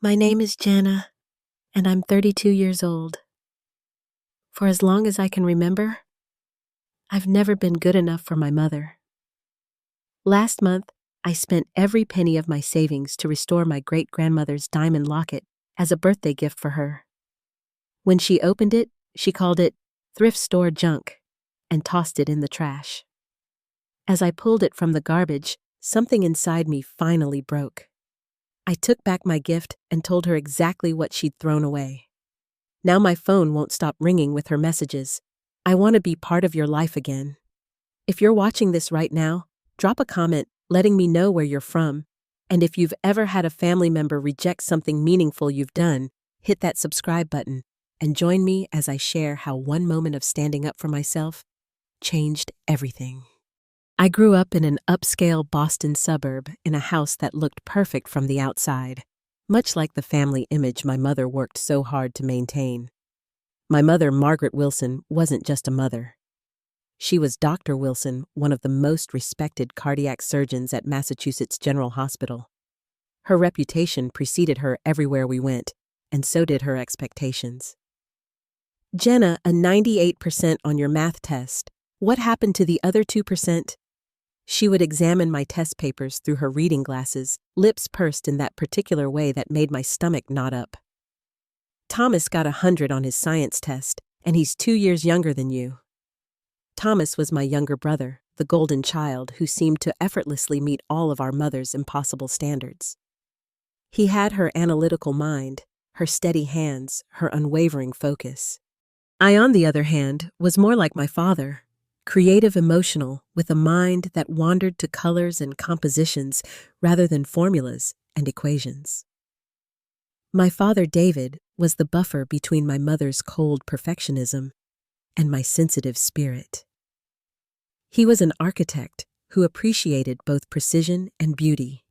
My name is Jana, and I'm 32 years old. For as long as I can remember, I've never been good enough for my mother. Last month, I spent every penny of my savings to restore my great-grandmother's diamond locket as a birthday gift for her. When she opened it, she called it thrift store junk and tossed it in the trash. As I pulled it from the garbage, something inside me finally broke. I took back my gift and told her exactly what she'd thrown away. Now my phone won't stop ringing with her messages. I want to be part of your life again. If you're watching this right now, drop a comment letting me know where you're from. And if you've ever had a family member reject something meaningful you've done, hit that subscribe button and join me as I share how one moment of standing up for myself changed everything. I grew up in an upscale Boston suburb in a house that looked perfect from the outside, much like the family image my mother worked so hard to maintain. My mother, Margaret Wilson, wasn't just a mother. She was Dr. Wilson, one of the most respected cardiac surgeons at Massachusetts General Hospital. Her reputation preceded her everywhere we went, and so did her expectations. Jenna, a 98% on your math test. What happened to the other 2%? She would examine my test papers through her reading glasses, lips pursed in that particular way that made my stomach knot up. Thomas got 100 on his science test, and he's 2 years younger than you. Thomas was my younger brother, the golden child who seemed to effortlessly meet all of our mother's impossible standards. He had her analytical mind, her steady hands, her unwavering focus. I, on the other hand, was more like my father. Creative, emotional, with a mind that wandered to colors and compositions rather than formulas and equations. My father, David, was the buffer between my mother's cold perfectionism and my sensitive spirit. He was an architect who appreciated both precision and beauty,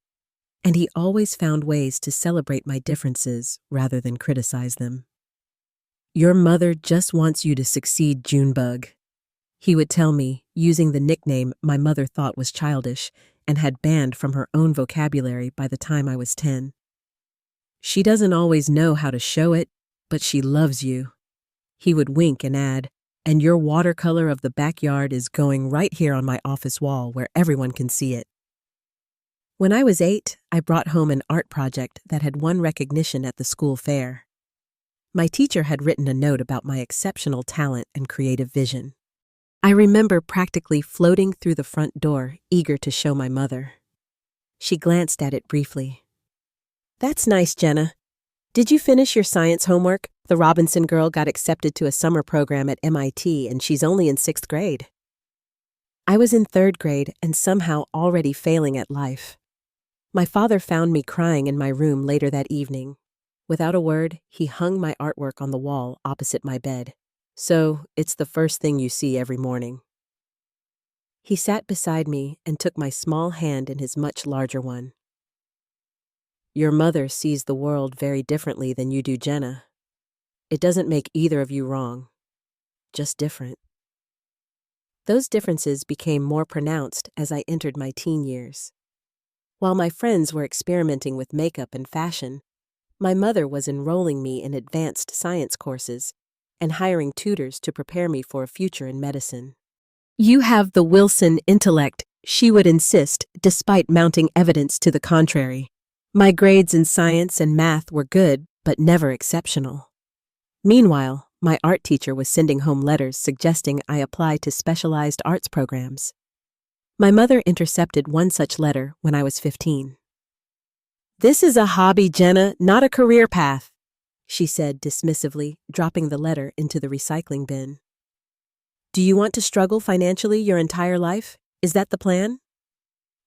and he always found ways to celebrate my differences rather than criticize them. "Your mother just wants you to succeed, Junebug," he would tell me, using the nickname my mother thought was childish and had banned from her own vocabulary by the time I was 10. "She doesn't always know how to show it, but she loves you." He would wink and add, "And your watercolor of the backyard is going right here on my office wall where everyone can see it." When I was 8, I brought home an art project that had won recognition at the school fair. My teacher had written a note about my exceptional talent and creative vision. I remember practically floating through the front door, eager to show my mother. She glanced at it briefly. "That's nice, Jenna. Did you finish your science homework? The Robinson girl got accepted to a summer program at MIT, and she's only in 6th grade. I was in 3rd grade and somehow already failing at life. My father found me crying in my room later that evening. Without a word, he hung my artwork on the wall opposite my bed. "So, it's the first thing you see every morning." He sat beside me and took my small hand in his much larger one. "Your mother sees the world very differently than you do, Jenna. It doesn't make either of you wrong, just different." Those differences became more pronounced as I entered my teen years. While my friends were experimenting with makeup and fashion, my mother was enrolling me in advanced science courses and hiring tutors to prepare me for a future in medicine. "You have the Wilson intellect," she would insist, despite mounting evidence to the contrary. My grades in science and math were good, but never exceptional. Meanwhile, my art teacher was sending home letters suggesting I apply to specialized arts programs. My mother intercepted one such letter when I was 15. "This is a hobby, Jenna, not a career path," she said dismissively, dropping the letter into the recycling bin. "Do you want to struggle financially your entire life? Is that the plan?"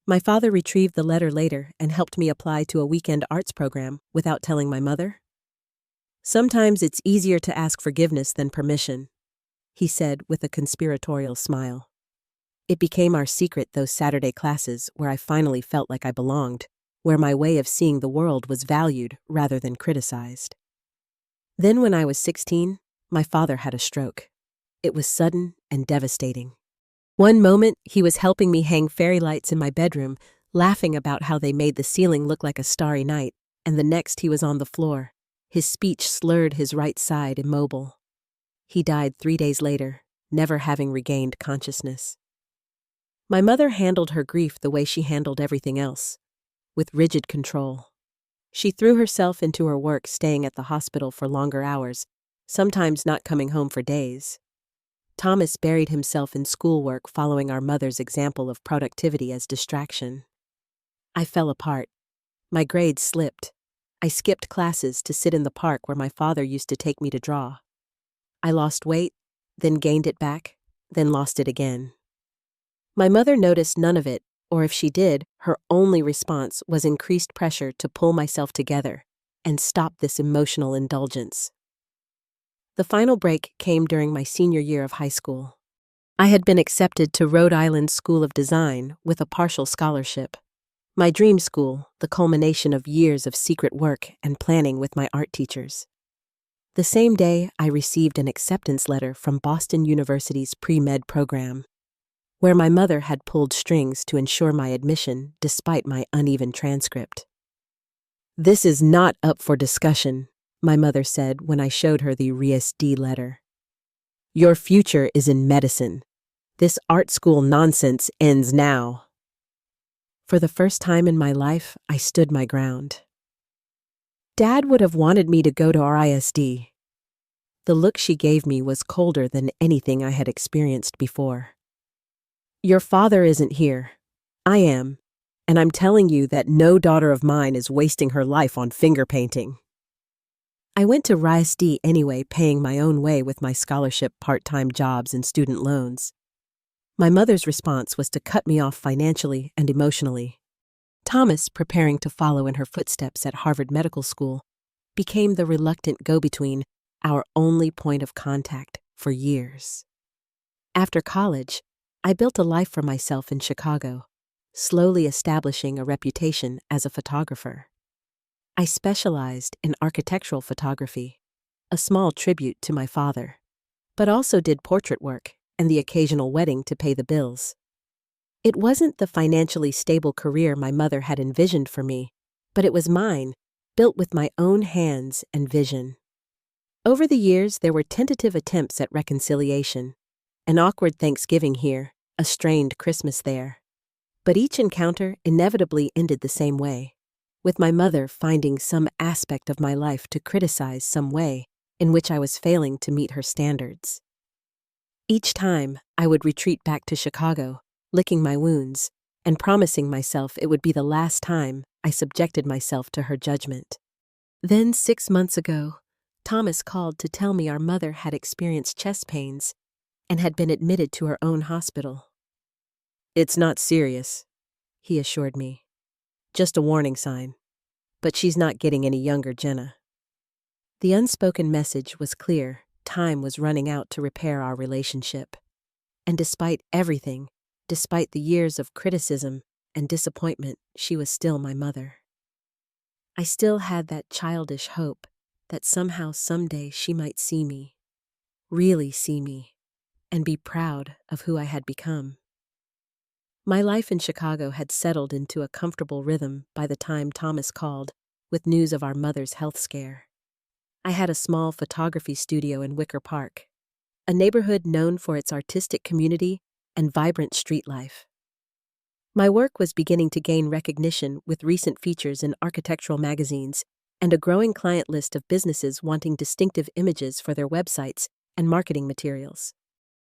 My father retrieved the letter later and helped me apply to a weekend arts program without telling my mother. "Sometimes it's easier to ask forgiveness than permission," he said with a conspiratorial smile. It became our secret those Saturday classes where I finally felt like I belonged, where my way of seeing the world was valued rather than criticized. Then when I was 16, my father had a stroke. It was sudden and devastating. One moment, he was helping me hang fairy lights in my bedroom, laughing about how they made the ceiling look like a starry night, and the next he was on the floor, his speech slurred, his right side immobile. He died 3 days later, never having regained consciousness. My mother handled her grief the way she handled everything else, with rigid control. She threw herself into her work, staying at the hospital for longer hours, sometimes not coming home for days. Thomas buried himself in schoolwork, following our mother's example of productivity as distraction. I fell apart. My grades slipped. I skipped classes to sit in the park where my father used to take me to draw. I lost weight, then gained it back, then lost it again. My mother noticed none of it, or if she did, her only response was increased pressure to pull myself together and stop this emotional indulgence. The final break came during my senior year of high school. I had been accepted to Rhode Island School of Design with a partial scholarship. My dream school, the culmination of years of secret work and planning with my art teachers. The same day, I received an acceptance letter from Boston University's pre-med program, where my mother had pulled strings to ensure my admission despite my uneven transcript. "This is not up for discussion," my mother said when I showed her the RISD letter. "Your future is in medicine. This art school nonsense ends now." For the first time in my life, I stood my ground. Dad would have wanted me to go to RISD. The look she gave me was colder than anything I had experienced before. "Your father isn't here. I am, and I'm telling you that no daughter of mine is wasting her life on finger painting." I went to RISD anyway, paying my own way with my scholarship, part-time jobs, and student loans. My mother's response was to cut me off financially and emotionally. Thomas, preparing to follow in her footsteps at Harvard Medical School, became the reluctant go-between, our only point of contact for years. After college, I built a life for myself in Chicago, slowly establishing a reputation as a photographer. I specialized in architectural photography, a small tribute to my father, but also did portrait work and the occasional wedding to pay the bills. It wasn't the financially stable career my mother had envisioned for me, but it was mine, built with my own hands and vision. Over the years, there were tentative attempts at reconciliation, an awkward Thanksgiving here, a strained Christmas there. But each encounter inevitably ended the same way, with my mother finding some aspect of my life to criticize, some way in which I was failing to meet her standards. Each time, I would retreat back to Chicago, licking my wounds, and promising myself it would be the last time I subjected myself to her judgment. Then, 6 months ago, Thomas called to tell me our mother had experienced chest pains and had been admitted to her own hospital. "It's not serious," he assured me. "Just a warning sign. But she's not getting any younger, Jenna." The unspoken message was clear. Time was running out to repair our relationship. And despite everything, despite the years of criticism and disappointment, she was still my mother. I still had that childish hope that somehow, someday, she might see me, really see me, and be proud of who I had become. My life in Chicago had settled into a comfortable rhythm by the time Thomas called with news of our mother's health scare. I had a small photography studio in Wicker Park, a neighborhood known for its artistic community and vibrant street life. My work was beginning to gain recognition with recent features in architectural magazines and a growing client list of businesses wanting distinctive images for their websites and marketing materials.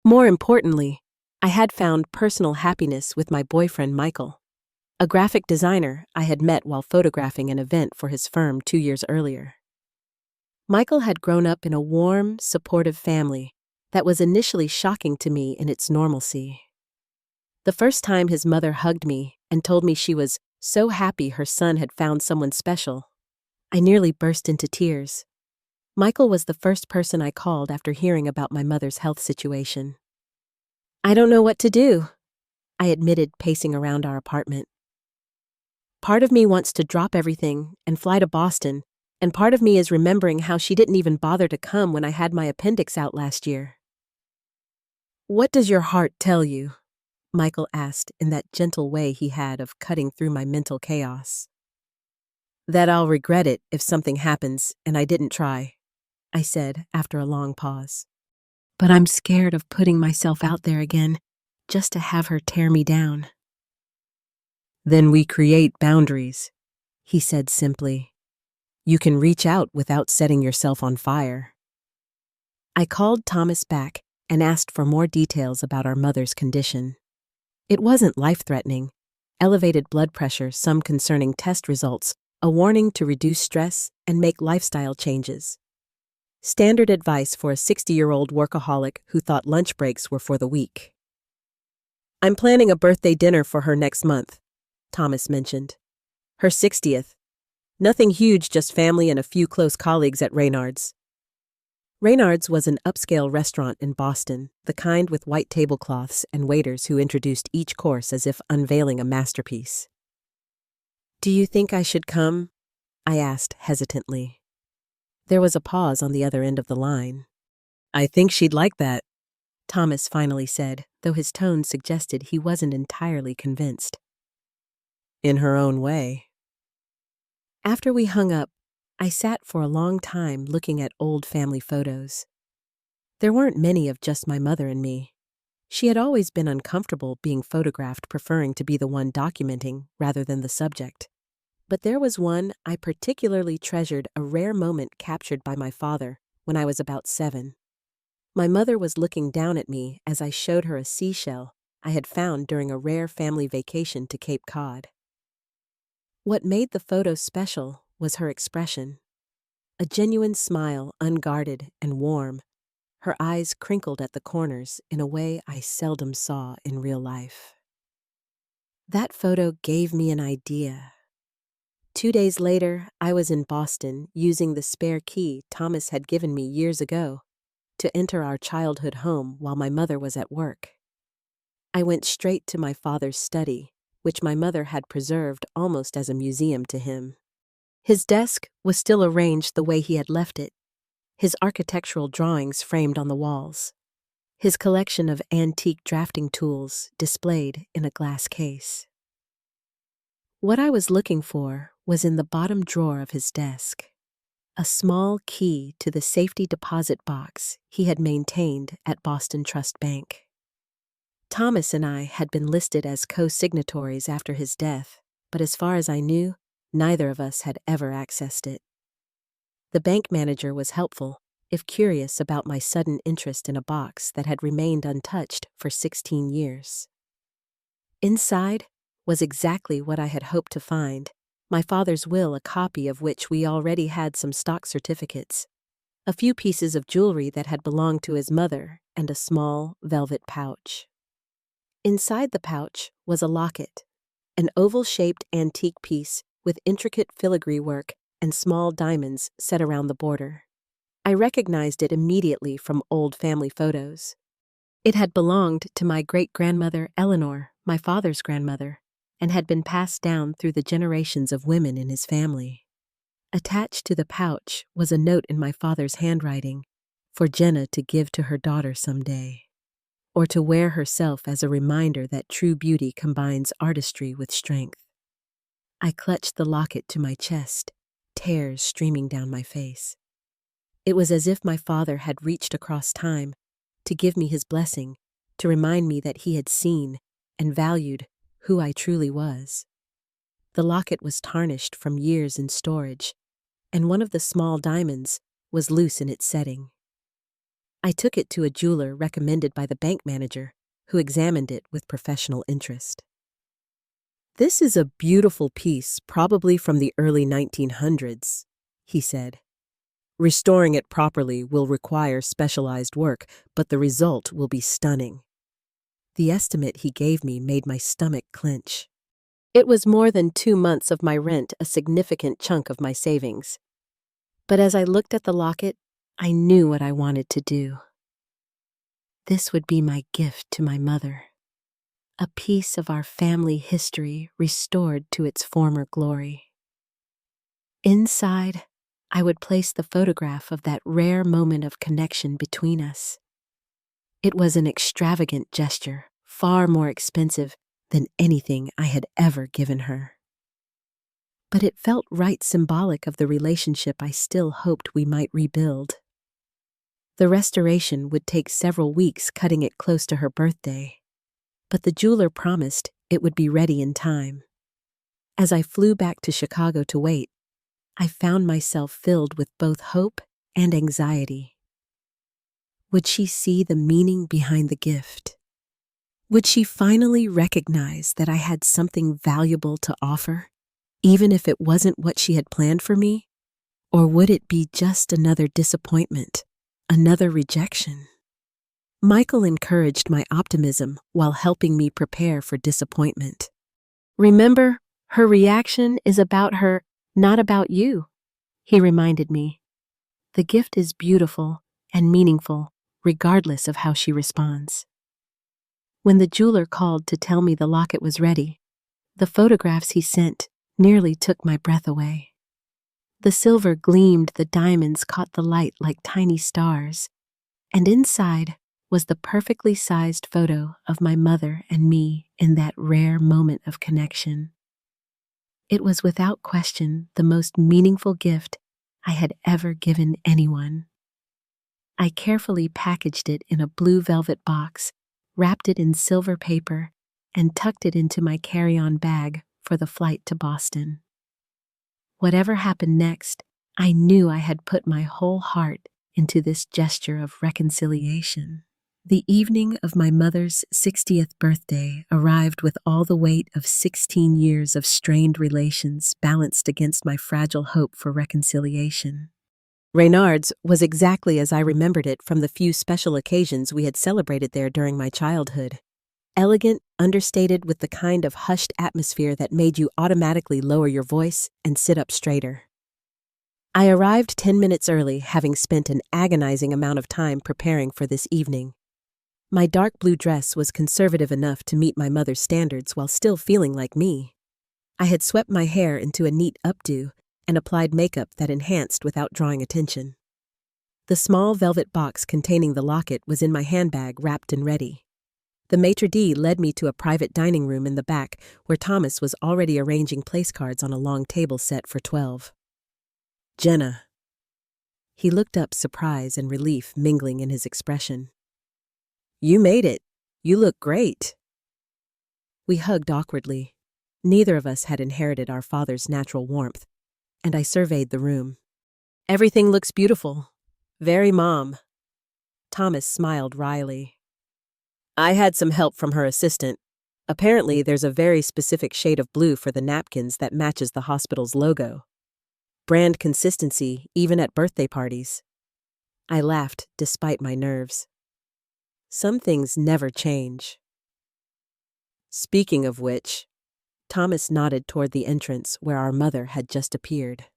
More importantly, I had found personal happiness with my boyfriend Michael, a graphic designer I had met while photographing an event for his firm 2 years earlier. Michael had grown up in a warm, supportive family that was initially shocking to me in its normalcy. The first time his mother hugged me and told me she was so happy her son had found someone special, I nearly burst into tears. Michael was the first person I called after hearing about my mother's health situation. "I don't know what to do," I admitted, pacing around our apartment. "Part of me wants to drop everything and fly to Boston, and part of me is remembering how she didn't even bother to come when I had my appendix out last year." "What does your heart tell you?" Michael asked in that gentle way he had of cutting through my mental chaos. That I'll regret it if something happens and I didn't try, I said after a long pause. But I'm scared of putting myself out there again, just to have her tear me down. Then we create boundaries, he said simply. You can reach out without setting yourself on fire. I called Thomas back and asked for more details about our mother's condition. It wasn't life-threatening. Elevated blood pressure, some concerning test results, a warning to reduce stress and make lifestyle changes. Standard advice for a 60-year-old workaholic who thought lunch breaks were for the weak. I'm planning a birthday dinner for her next month, Thomas mentioned. Her 60th. Nothing huge, just family and a few close colleagues at Reynard's. Reynard's was an upscale restaurant in Boston, the kind with white tablecloths and waiters who introduced each course as if unveiling a masterpiece. Do you think I should come? I asked hesitantly. There was a pause on the other end of the line. I think she'd like that, Thomas finally said, though his tone suggested he wasn't entirely convinced. In her own way. After we hung up, I sat for a long time looking at old family photos. There weren't many of just my mother and me. She had always been uncomfortable being photographed, preferring to be the one documenting rather than the subject. But there was one I particularly treasured, a rare moment captured by my father when I was about 7. My mother was looking down at me as I showed her a seashell I had found during a rare family vacation to Cape Cod. What made the photo special was her expression. A genuine smile, unguarded and warm, her eyes crinkled at the corners in a way I seldom saw in real life. That photo gave me an idea. 2 days later, I was in Boston using the spare key Thomas had given me years ago to enter our childhood home while my mother was at work. I went straight to my father's study, which my mother had preserved almost as a museum to him. His desk was still arranged the way he had left it, his architectural drawings framed on the walls, his collection of antique drafting tools displayed in a glass case. What I was looking for was in the bottom drawer of his desk, a small key to the safety deposit box he had maintained at Boston Trust Bank. Thomas and I had been listed as co-signatories after his death, but as far as I knew, neither of us had ever accessed it. The bank manager was helpful, if curious about my sudden interest in a box that had remained untouched for 16 years. Inside was exactly what I had hoped to find, my father's will, a copy of which we already had some stock certificates, a few pieces of jewelry that had belonged to his mother, and a small velvet pouch. Inside the pouch was a locket, an oval-shaped antique piece with intricate filigree work and small diamonds set around the border. I recognized it immediately from old family photos. It had belonged to my great-grandmother Eleanor, my father's grandmother, and had been passed down through the generations of women in his family. Attached to the pouch was a note in my father's handwriting for Jenna to give to her daughter someday, or to wear herself as a reminder that true beauty combines artistry with strength. I clutched the locket to my chest, tears streaming down my face. It was as if my father had reached across time to give me his blessing, to remind me that he had seen and valued who I truly was. The locket was tarnished from years in storage, and one of the small diamonds was loose in its setting. I took it to a jeweler recommended by the bank manager, who examined it with professional interest. "This is a beautiful piece, probably from the early 1900s, he said. "Restoring it properly will require specialized work, but the result will be stunning." The estimate he gave me made my stomach clench. It was more than 2 months of my rent, a significant chunk of my savings. But as I looked at the locket, I knew what I wanted to do. This would be my gift to my mother. A piece of our family history restored to its former glory. Inside, I would place the photograph of that rare moment of connection between us. It was an extravagant gesture, far more expensive than anything I had ever given her. but it felt right symbolic of the relationship I still hoped we might rebuild. The restoration would take several weeks, cutting it close to her birthday, but the jeweler promised it would be ready in time. As I flew back to Chicago to wait, I found myself filled with both hope and anxiety. Would she see the meaning behind the gift? Would she finally recognize that I had something valuable to offer, even if it wasn't what she had planned for me? Or would it be just another disappointment, another rejection? Michael encouraged my optimism while helping me prepare for disappointment. "Remember, her reaction is about her, not about you," he reminded me. "The gift is beautiful and meaningful, regardless of how she responds." When the jeweler called to tell me the locket was ready, the photographs he sent nearly took my breath away. The silver gleamed, the diamonds caught the light like tiny stars, and inside was the perfectly sized photo of my mother and me in that rare moment of connection. It was without question the most meaningful gift I had ever given anyone. I carefully packaged it in a blue velvet box, wrapped it in silver paper, and tucked it into my carry-on bag for the flight to Boston. Whatever happened next, I knew I had put my whole heart into this gesture of reconciliation. The evening of my mother's 60th birthday arrived with all the weight of 16 years of strained relations balanced against my fragile hope for reconciliation. Reynard's was exactly as I remembered it from the few special occasions we had celebrated there during my childhood. Elegant, understated, with the kind of hushed atmosphere that made you automatically lower your voice and sit up straighter. I arrived 10 minutes early, having spent an agonizing amount of time preparing for this evening. My dark blue dress was conservative enough to meet my mother's standards while still feeling like me. I had swept my hair into a neat updo and applied makeup that enhanced without drawing attention. The small velvet box containing the locket was in my handbag, wrapped and ready. The maitre d' led me to a private dining room in the back where Thomas was already arranging place cards on a long table set for 12. "Jenna." He looked up, surprise and relief mingling in his expression. "You made it. You look great." We hugged awkwardly. Neither of us had inherited our father's natural warmth, and I surveyed the room. "Everything looks beautiful. Very Mom." Thomas smiled wryly. "I had some help from her assistant. Apparently there's a very specific shade of blue for the napkins that matches the hospital's logo. Brand consistency, even at birthday parties." I laughed despite my nerves. Some things never change. "Speaking of which," Thomas nodded toward the entrance where our mother had just appeared.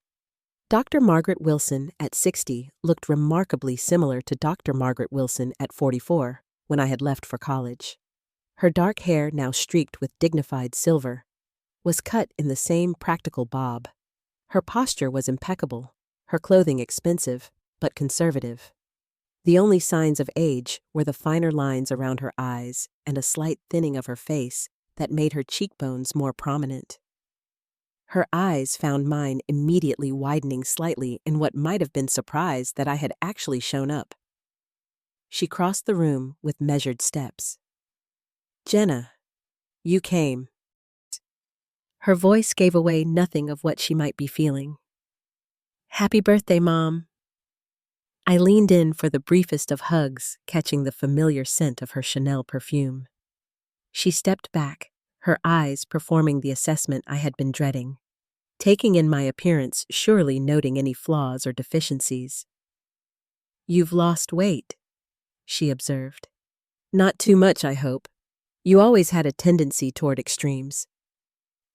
Dr. Margaret Wilson at 60 looked remarkably similar to Dr. Margaret Wilson at 44 when I had left for college. Her dark hair, now streaked with dignified silver, was cut in the same practical bob. Her posture was impeccable, her clothing expensive, but conservative. The only signs of age were the finer lines around her eyes and a slight thinning of her face that made her cheekbones more prominent. Her eyes found mine immediately widening slightly in what might have been surprise that I had actually shown up. She crossed the room with measured steps. "Jenna, you came." Her voice gave away nothing of what she might be feeling. "Happy birthday, Mom." I leaned in for the briefest of hugs, catching the familiar scent of her Chanel perfume. She stepped back, her eyes performing the assessment I had been dreading, taking in my appearance, surely noting any flaws or deficiencies. "You've lost weight," she observed. "Not too much, I hope. You always had a tendency toward extremes."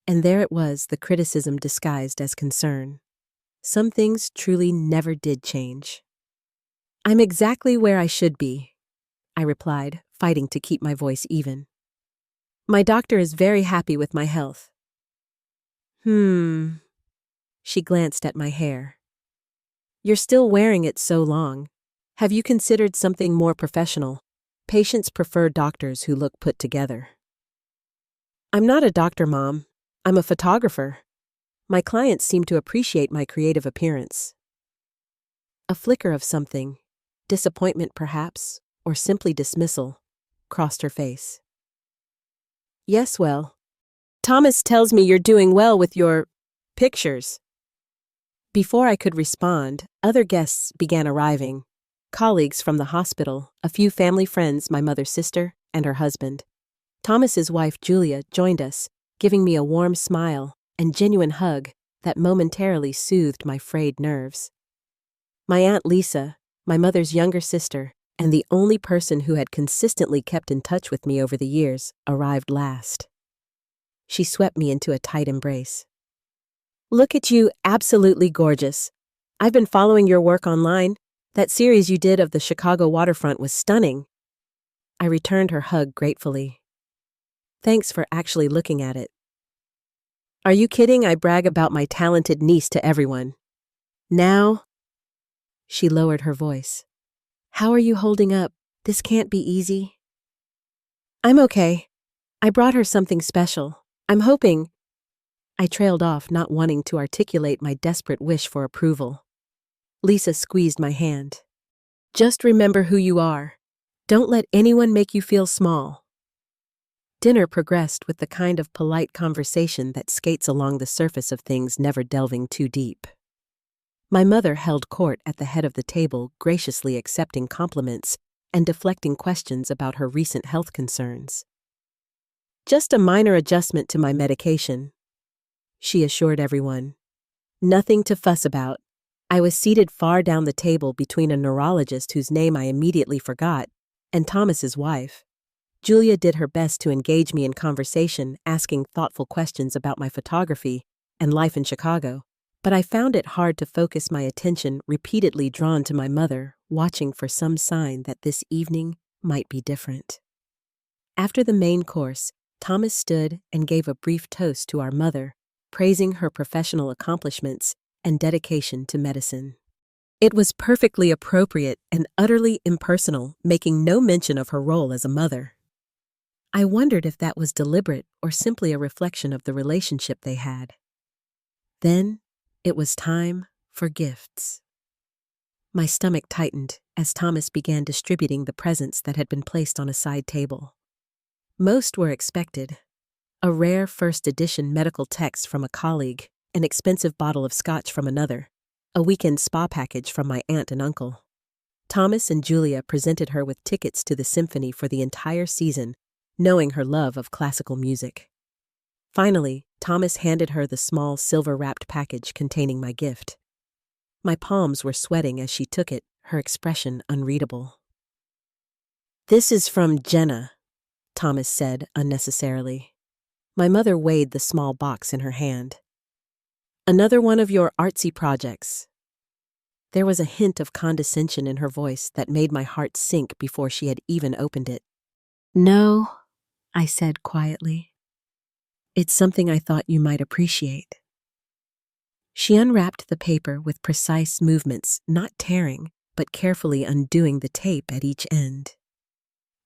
And there it was, the criticism disguised as concern. Some things truly never did change. "I'm exactly where I should be," I replied, fighting to keep my voice even. "My doctor is very happy with my health." She glanced at my hair. "You're still wearing it so long. Have you considered something more professional? Patients prefer doctors who look put together." "I'm not a doctor, Mom. I'm a photographer." My clients seemed to appreciate my creative appearance. A flicker of something, disappointment perhaps, or simply dismissal, crossed her face. Yes, well, Thomas tells me you're doing well with your pictures. Before I could respond, other guests began arriving. Colleagues from the hospital, a few family friends, my mother's sister, and her husband. Thomas's wife, Julia, joined us, giving me a warm smile and genuine hug that momentarily soothed my frayed nerves. My Aunt Lisa, my mother's younger sister, and the only person who had consistently kept in touch with me over the years, arrived last. She swept me into a tight embrace. Look at you, absolutely gorgeous. I've been following your work online. That series you did of the Chicago waterfront was stunning. I returned her hug gratefully. Thanks for actually looking at it. Are you kidding? I brag about my talented niece to everyone. Now, she lowered her voice. How are you holding up? This can't be easy. I'm okay. I brought her something special. I'm hoping. I trailed off, not wanting to articulate my desperate wish for approval. Lisa squeezed my hand. Just remember who you are. Don't let anyone make you feel small. Dinner progressed with the kind of polite conversation that skates along the surface of things, never delving too deep. My mother held court at the head of the table, graciously accepting compliments and deflecting questions about her recent health concerns. Just a minor adjustment to my medication, she assured everyone. Nothing to fuss about. I was seated far down the table between a neurologist whose name I immediately forgot and Thomas's wife. Julia did her best to engage me in conversation, asking thoughtful questions about my photography and life in Chicago, but I found it hard to focus my attention, repeatedly drawn to my mother, watching for some sign that this evening might be different. After the main course, Thomas stood and gave a brief toast to our mother, praising her professional accomplishments and dedication to medicine. It was perfectly appropriate and utterly impersonal, making no mention of her role as a mother. I wondered if that was deliberate or simply a reflection of the relationship they had. Then, it was time for gifts. My stomach tightened as Thomas began distributing the presents that had been placed on a side table. Most were expected. A rare first edition medical text from a colleague, an expensive bottle of scotch from another, a weekend spa package from my aunt and uncle. Thomas and Julia presented her with tickets to the symphony for the entire season, knowing her love of classical music. Finally, Thomas handed her the small silver-wrapped package containing my gift. My palms were sweating as she took it, her expression unreadable. This is from Jenna, Thomas said unnecessarily. My mother weighed the small box in her hand. Another one of your artsy projects. There was a hint of condescension in her voice that made my heart sink before she had even opened it. No, I said quietly. It's something I thought you might appreciate. She unwrapped the paper with precise movements, not tearing, but carefully undoing the tape at each end.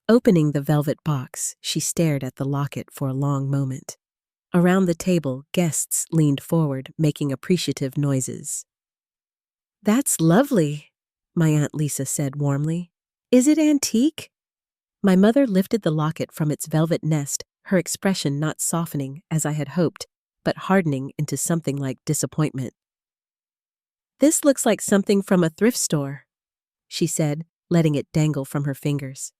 Opening the velvet box, she stared at the locket for a long moment. Around the table, guests leaned forward, making appreciative noises. That's lovely, my Aunt Lisa said warmly. Is it antique? My mother lifted the locket from its velvet nest, her expression not softening as I had hoped, but hardening into something like disappointment. This looks like something from a thrift store, she said, letting it dangle from her fingers.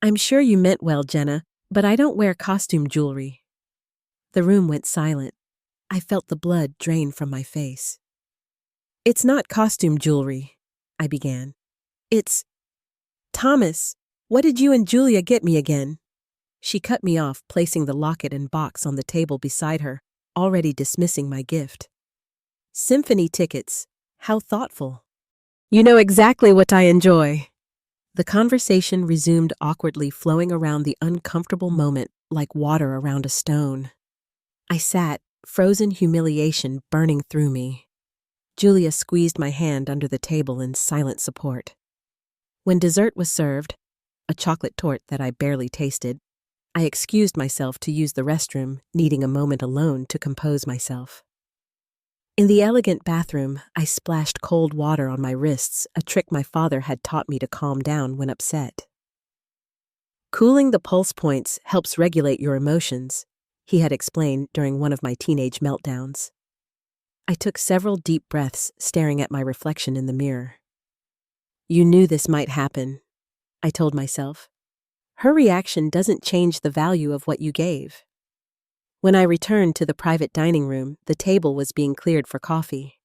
I'm sure you meant well, Jenna, but I don't wear costume jewelry. The room went silent. I felt the blood drain from my face. It's not costume jewelry, I began. It's... Thomas, what did you and Julia get me again? She cut me off, placing the locket and box on the table beside her, already dismissing my gift. Symphony tickets. How thoughtful. You know exactly what I enjoy. The conversation resumed awkwardly, flowing around the uncomfortable moment like water around a stone. I sat, frozen humiliation burning through me. Julia squeezed my hand under the table in silent support. When dessert was served, a chocolate torte that I barely tasted, I excused myself to use the restroom, needing a moment alone to compose myself. In the elegant bathroom, I splashed cold water on my wrists, a trick my father had taught me to calm down when upset. Cooling the pulse points helps regulate your emotions, he had explained during one of my teenage meltdowns. I took several deep breaths, staring at my reflection in the mirror. You knew this might happen, I told myself. Her reaction doesn't change the value of what you gave. When I returned to the private dining room, the table was being cleared for coffee.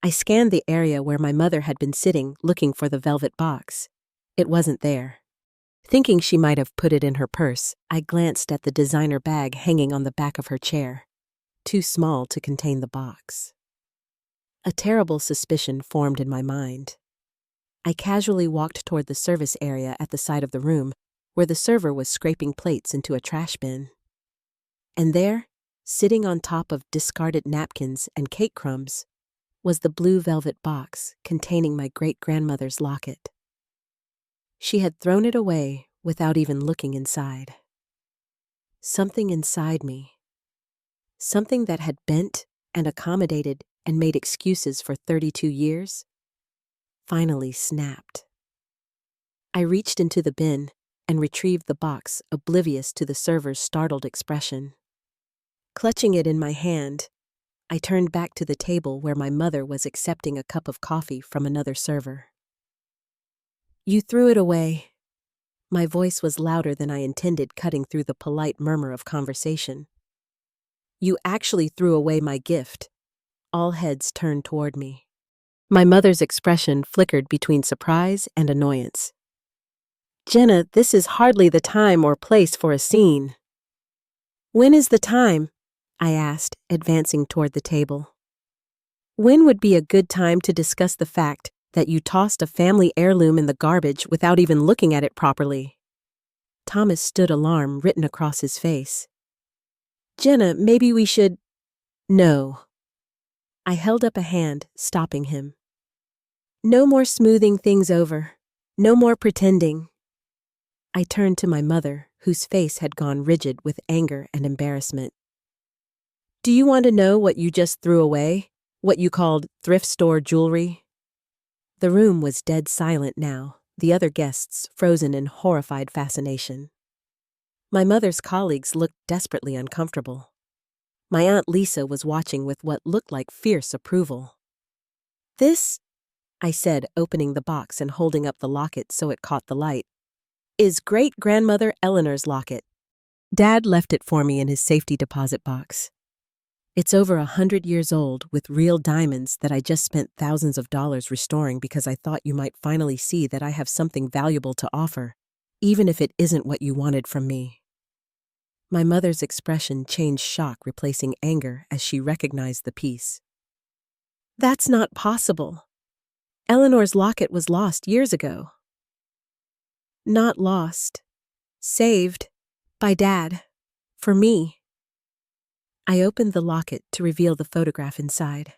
I scanned the area where my mother had been sitting, looking for the velvet box. It wasn't there. Thinking she might have put it in her purse, I glanced at the designer bag hanging on the back of her chair, too small to contain the box. A terrible suspicion formed in my mind. I casually walked toward the service area at the side of the room, where the server was scraping plates into a trash bin. And there, sitting on top of discarded napkins and cake crumbs, was the blue velvet box containing my great-grandmother's locket. She had thrown it away without even looking inside. Something inside me, something that had bent and accommodated and made excuses for 32 years, finally snapped. I reached into the bin and retrieved the box, oblivious to the server's startled expression. Clutching it in my hand, I turned back to the table where my mother was accepting a cup of coffee from another server. You threw it away. My voice was louder than I intended, cutting through the polite murmur of conversation. You actually threw away my gift. All heads turned toward me. My mother's expression flickered between surprise and annoyance. Jenna, this is hardly the time or place for a scene. When is the time? I asked, advancing toward the table. When would be a good time to discuss the fact that you tossed a family heirloom in the garbage without even looking at it properly? Thomas stood, alarm written across his face. Jenna, maybe we should… No. I held up a hand, stopping him. No more smoothing things over. No more pretending. I turned to my mother, whose face had gone rigid with anger and embarrassment. Do you want to know what you just threw away? What you called thrift store jewelry? The room was dead silent now, the other guests frozen in horrified fascination. My mother's colleagues looked desperately uncomfortable. My Aunt Lisa was watching with what looked like fierce approval. This, I said, opening the box and holding up the locket so it caught the light, is great-grandmother Eleanor's locket. Dad left it for me in his safety deposit box. It's over 100 years old with real diamonds that I just spent thousands of dollars restoring because I thought you might finally see that I have something valuable to offer, even if it isn't what you wanted from me. My mother's expression changed, shock replacing anger as she recognized the piece. That's not possible. Eleanor's locket was lost years ago. Not lost. Saved. By Dad. For me. I opened the locket to reveal the photograph inside.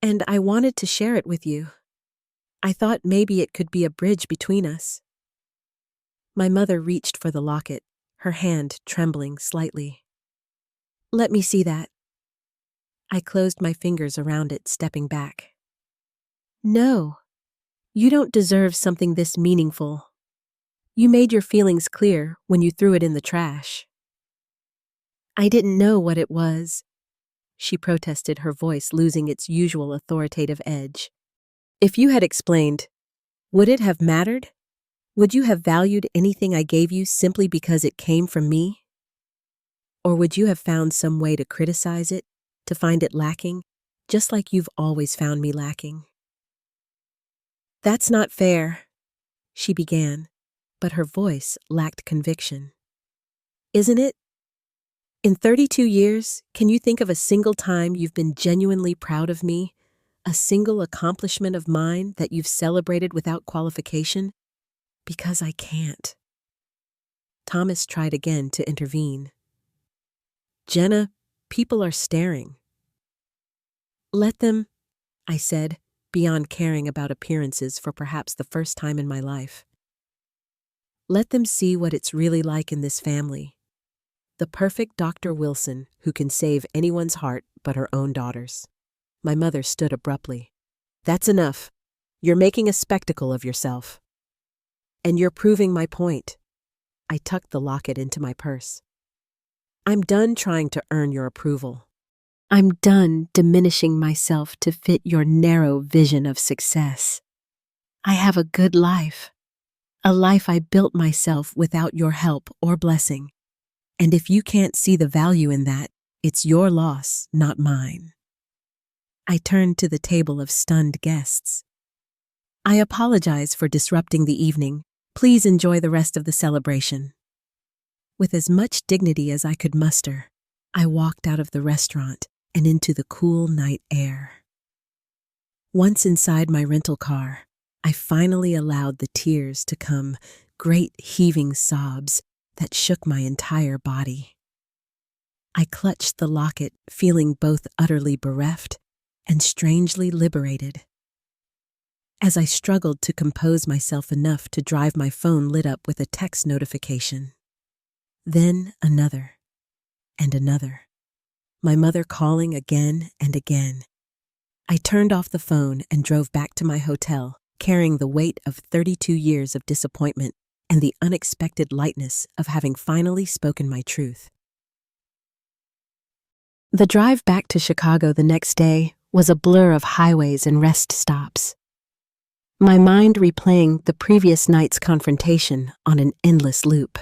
And I wanted to share it with you. I thought maybe it could be a bridge between us. My mother reached for the locket, her hand trembling slightly. Let me see that. I closed my fingers around it, stepping back. No, you don't deserve something this meaningful. You made your feelings clear when you threw it in the trash. I didn't know what it was, she protested, her voice losing its usual authoritative edge. If you had explained, would it have mattered? Would you have valued anything I gave you simply because it came from me? Or would you have found some way to criticize it, to find it lacking, just like you've always found me lacking? That's not fair, she began, but her voice lacked conviction. Isn't it? In 32 years, can you think of a single time you've been genuinely proud of me? A single accomplishment of mine that you've celebrated without qualification? Because I can't. Thomas tried again to intervene. Jenna, people are staring. Let them, I said, beyond caring about appearances for perhaps the first time in my life. Let them see what it's really like in this family. The perfect Dr. Wilson who can save anyone's heart but her own daughter's. My mother stood abruptly. That's enough. You're making a spectacle of yourself. And you're proving my point. I tucked the locket into my purse. I'm done trying to earn your approval. I'm done diminishing myself to fit your narrow vision of success. I have a good life. A life I built myself without your help or blessing. And if you can't see the value in that, it's your loss, not mine. I turned to the table of stunned guests. I apologize for disrupting the evening. Please enjoy the rest of the celebration. With as much dignity as I could muster, I walked out of the restaurant and into the cool night air. Once inside my rental car, I finally allowed the tears to come, great heaving sobs that shook my entire body. I clutched the locket, feeling both utterly bereft and strangely liberated. As I struggled to compose myself enough to drive my phone lit up with a text notification. Then another, and another. My mother calling again and again. I turned off the phone and drove back to my hotel, carrying the weight of 32 years of disappointment and the unexpected lightness of having finally spoken my truth. The drive back to Chicago the next day was a blur of highways and rest stops. My mind replaying the previous night's confrontation on an endless loop.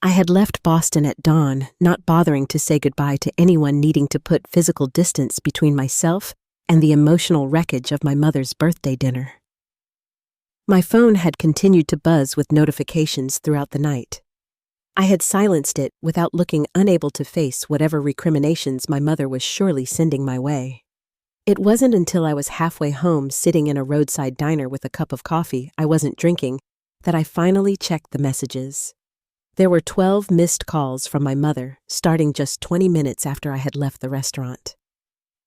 I had left Boston at dawn, not bothering to say goodbye to anyone needing to put physical distance between myself and the emotional wreckage of my mother's birthday dinner. My phone had continued to buzz with notifications throughout the night. I had silenced it without looking unable to face whatever recriminations my mother was surely sending my way. It wasn't until I was halfway home sitting in a roadside diner with a cup of coffee I wasn't drinking that I finally checked the messages. There were 12 missed calls from my mother, starting just 20 minutes after I had left the restaurant.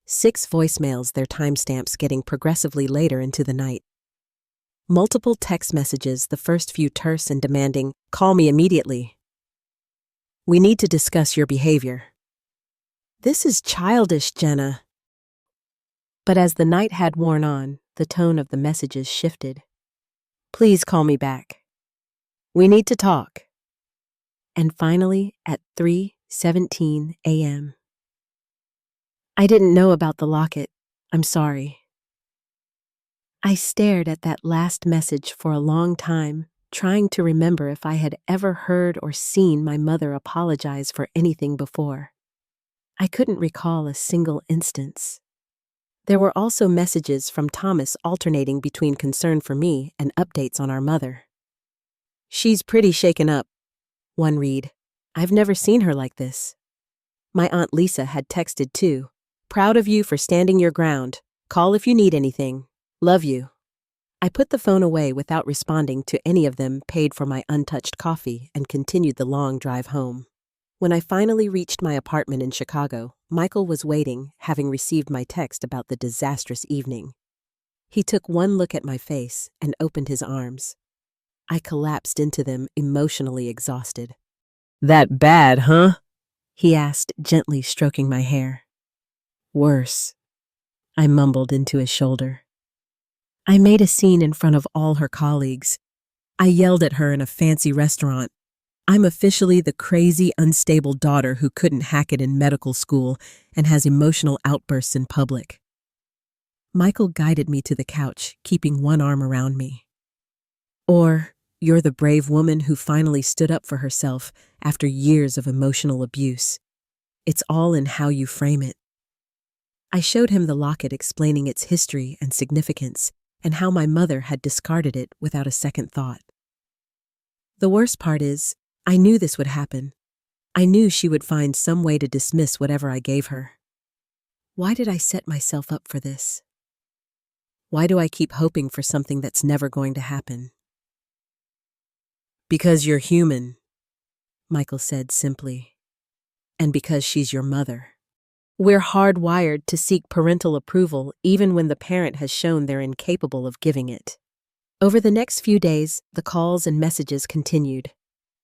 6 voicemails, their timestamps getting progressively later into the night. Multiple text messages, the first few terse and demanding, "Call me immediately. We need to discuss your behavior." This is childish, Jenna. But as the night had worn on, the tone of the messages shifted. "Please call me back. We need to talk." And finally, at 3:17 a.m. "I didn't know about the locket. I'm sorry." I stared at that last message for a long time, trying to remember if I had ever heard or seen my mother apologize for anything before. I couldn't recall a single instance. There were also messages from Thomas alternating between concern for me and updates on our mother. "She's pretty shaken up," one read. "I've never seen her like this." My Aunt Lisa had texted too. "Proud of you for standing your ground. Call if you need anything. Love you." I put the phone away without responding to any of them, paid for my untouched coffee, and continued the long drive home. When I finally reached my apartment in Chicago, Michael was waiting, having received my text about the disastrous evening. He took one look at my face and opened his arms. I collapsed into them, emotionally exhausted. "That bad, huh?" he asked, gently stroking my hair. "Worse," I mumbled into his shoulder. I made a scene in front of all her colleagues. I yelled at her in a fancy restaurant. I'm officially the crazy, unstable daughter who couldn't hack it in medical school and has emotional outbursts in public. Michael guided me to the couch, keeping one arm around me. Or, "You're the brave woman who finally stood up for herself after years of emotional abuse. It's all in how you frame it." I showed him the locket, explaining its history and significance, and how my mother had discarded it without a second thought. The worst part is, I knew this would happen. I knew she would find some way to dismiss whatever I gave her. Why did I set myself up for this? Why do I keep hoping for something that's never going to happen? "Because you're human," Michael said simply. "And because she's your mother. We're hardwired to seek parental approval even when the parent has shown they're incapable of giving it." Over the next few days, the calls and messages continued.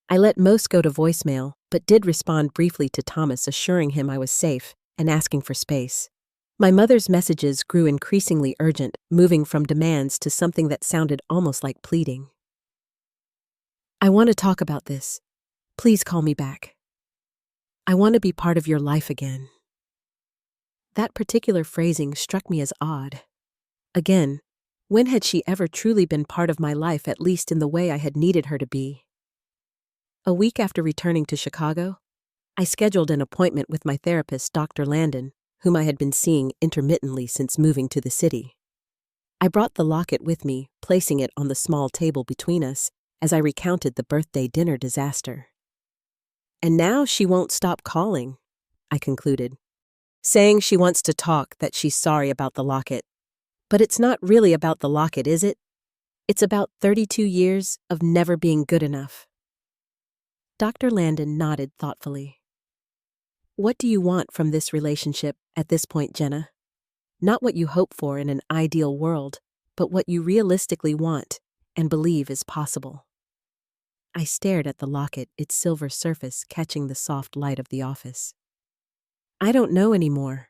I let most go to voicemail, but did respond briefly to Thomas, assuring him I was safe and asking for space. My mother's messages grew increasingly urgent, moving from demands to something that sounded almost like pleading. I want to talk about this. Please call me back. I want to be part of your life again. That particular phrasing struck me as odd. Again, when had she ever truly been part of my life, at least in the way I had needed her to be? A week after returning to Chicago, I scheduled an appointment with my therapist, Dr. Landon, whom I had been seeing intermittently since moving to the city. I brought the locket with me, placing it on the small table between us as I recounted the birthday dinner disaster. And now she won't stop calling, I concluded, saying she wants to talk, that she's sorry about the locket. But it's not really about the locket, is it? It's about 32 years of never being good enough. Dr. Landon nodded thoughtfully. What do you want from this relationship at this point, Jenna? Not what you hope for in an ideal world, but what you realistically want and believe is possible. I stared at the locket, its silver surface catching the soft light of the office. I don't know anymore.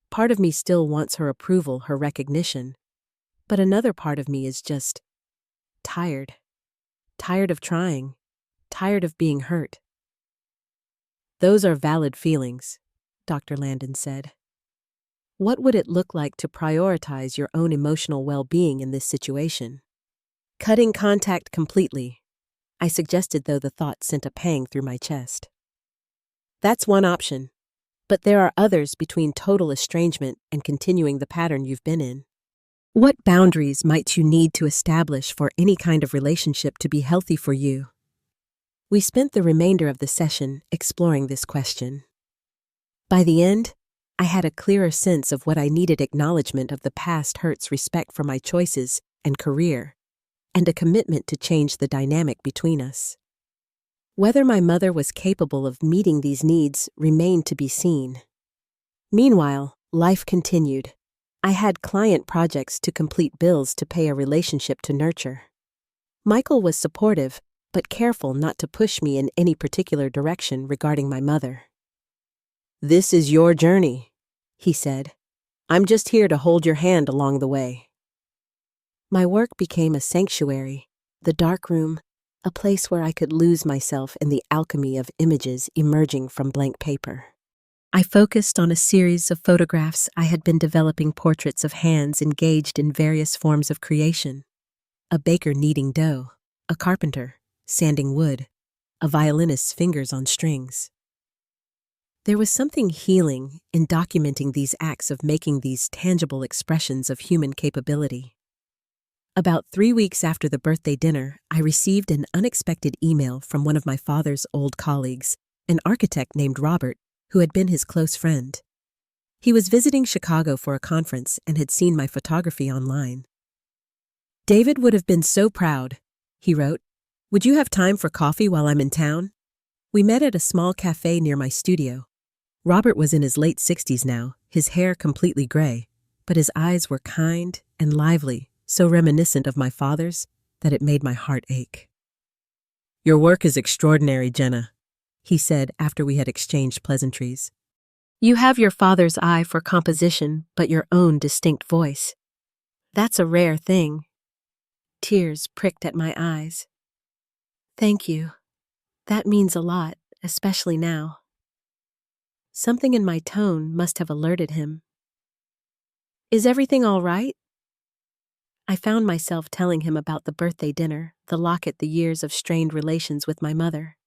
Part of me still wants her approval, her recognition, but another part of me is just tired. Tired of trying. Tired of being hurt. Those are valid feelings, Dr. Landon said. What would it look like to prioritize your own emotional well-being in this situation? Cutting contact completely, I suggested, though the thought sent a pang through my chest. That's one option, but there are others between total estrangement and continuing the pattern you've been in. What boundaries might you need to establish for any kind of relationship to be healthy for you? We spent the remainder of the session exploring this question. By the end, I had a clearer sense of what I needed: acknowledgement of the past hurts, respect for my choices and career, and a commitment to change the dynamic between us. Whether my mother was capable of meeting these needs remained to be seen. Meanwhile, life continued. I had client projects to complete, bills to pay, a relationship to nurture. Michael was supportive, but careful not to push me in any particular direction regarding my mother. "This is your journey," he said. "I'm just here to hold your hand along the way." My work became a sanctuary, the dark room, a place where I could lose myself in the alchemy of images emerging from blank paper. I focused on a series of photographs I had been developing, portraits of hands engaged in various forms of creation. A baker kneading dough, a carpenter sanding wood, a violinist's fingers on strings. There was something healing in documenting these acts of making, these tangible expressions of human capability. About 3 weeks after the birthday dinner, I received an unexpected email from one of my father's old colleagues, an architect named Robert, who had been his close friend. He was visiting Chicago for a conference and had seen my photography online. "David would have been so proud," he wrote. "Would you have time for coffee while I'm in town?" We met at a small cafe near my studio. Robert was in his late 60s now, his hair completely gray, but his eyes were kind and lively, so reminiscent of my father's that it made my heart ache. "Your work is extraordinary, Jenna," he said after we had exchanged pleasantries. "You have your father's eye for composition, but your own distinct voice. That's a rare thing." Tears pricked at my eyes. "Thank you. That means a lot, especially now." Something in my tone must have alerted him. "Is everything all right?" I found myself telling him about the birthday dinner, the locket, the years of strained relations with my mother.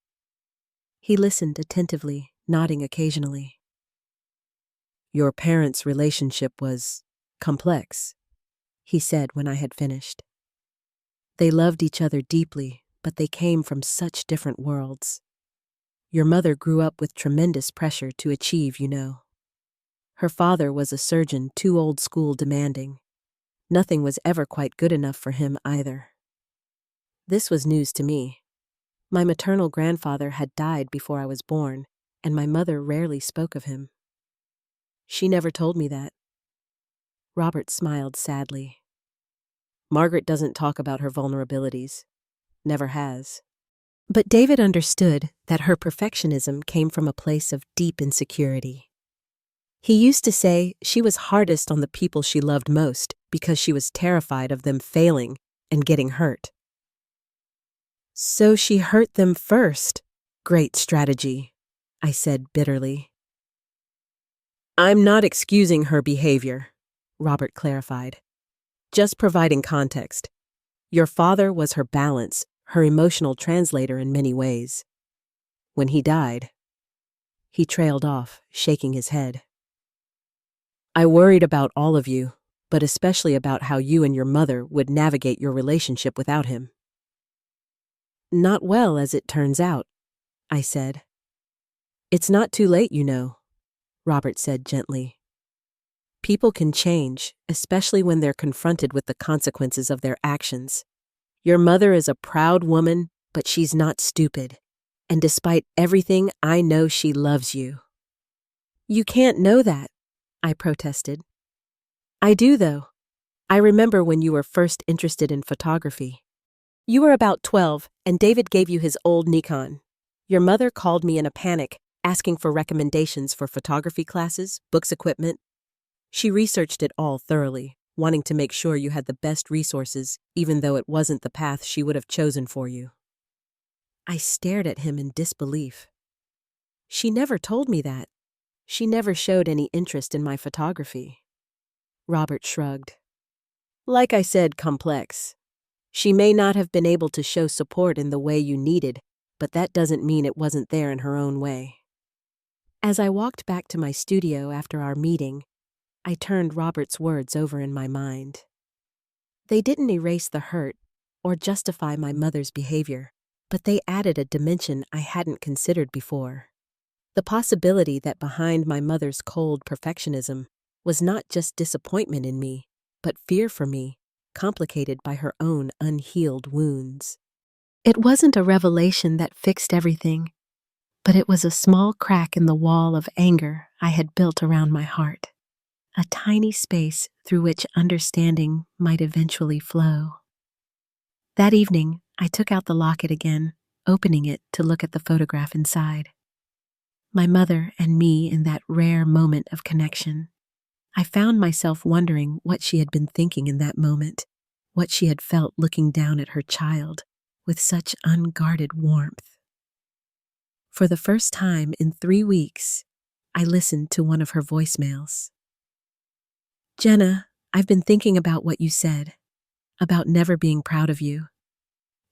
He listened attentively, nodding occasionally. "Your parents' relationship was complex," he said when I had finished. "They loved each other deeply, but they came from such different worlds. Your mother grew up with tremendous pressure to achieve, you know. Her father was a surgeon, too old school, demanding. Nothing was ever quite good enough for him either." This was news to me. My maternal grandfather had died before I was born, and my mother rarely spoke of him. She never told me that. Robert smiled sadly. "Margaret doesn't talk about her vulnerabilities. Never has. But David understood that her perfectionism came from a place of deep insecurity. He used to say she was hardest on the people she loved most because she was terrified of them failing and getting hurt. So she hurt them first. Great strategy, I said bitterly. I'm not excusing her behavior, Robert clarified. Just providing context. Your father was her balance, her emotional translator in many ways. When he died, he trailed off, shaking his head. I worried about all of you, but especially about how you and your mother would navigate your relationship without him. Not well, as it turns out, I said. It's not too late, you know, Robert said gently. People can change, especially when they're confronted with the consequences of their actions. Your mother is a proud woman, but she's not stupid. And despite everything, I know she loves you. You can't know that, I protested. I do, though. I remember when you were first interested in photography. You were about 12, and David gave you his old Nikon. Your mother called me in a panic, asking for recommendations for photography classes, books, equipment. She researched it all thoroughly, wanting to make sure you had the best resources, even though it wasn't the path she would have chosen for you. I stared at him in disbelief. She never told me that. She never showed any interest in my photography. Robert shrugged. Like I said, complex. She may not have been able to show support in the way you needed, but that doesn't mean it wasn't there in her own way. As I walked back to my studio after our meeting, I turned Robert's words over in my mind. They didn't erase the hurt or justify my mother's behavior, but they added a dimension I hadn't considered before. The possibility that behind my mother's cold perfectionism was not just disappointment in me, but fear for me, complicated by her own unhealed wounds. It wasn't a revelation that fixed everything, but it was a small crack in the wall of anger I had built around my heart, a tiny space through which understanding might eventually flow. That evening, I took out the locket again, opening it to look at the photograph inside. My mother and me in that rare moment of connection. I found myself wondering what she had been thinking in that moment, what she had felt looking down at her child with such unguarded warmth. For the first time in 3 weeks, I listened to one of her voicemails. Jenna, I've been thinking about what you said, about never being proud of you.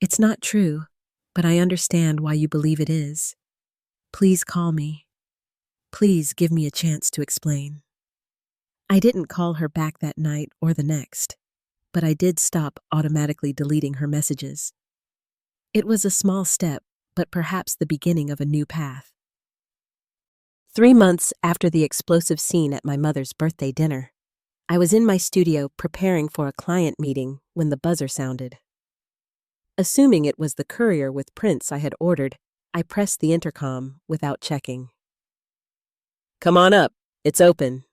It's not true, but I understand why you believe it is. Please call me. Please give me a chance to explain. I didn't call her back that night or the next, but I did stop automatically deleting her messages. It was a small step, but perhaps the beginning of a new path. 3 months after the explosive scene at my mother's birthday dinner, I was in my studio preparing for a client meeting when the buzzer sounded. Assuming it was the courier with prints I had ordered, I pressed the intercom without checking. Come on up, it's open.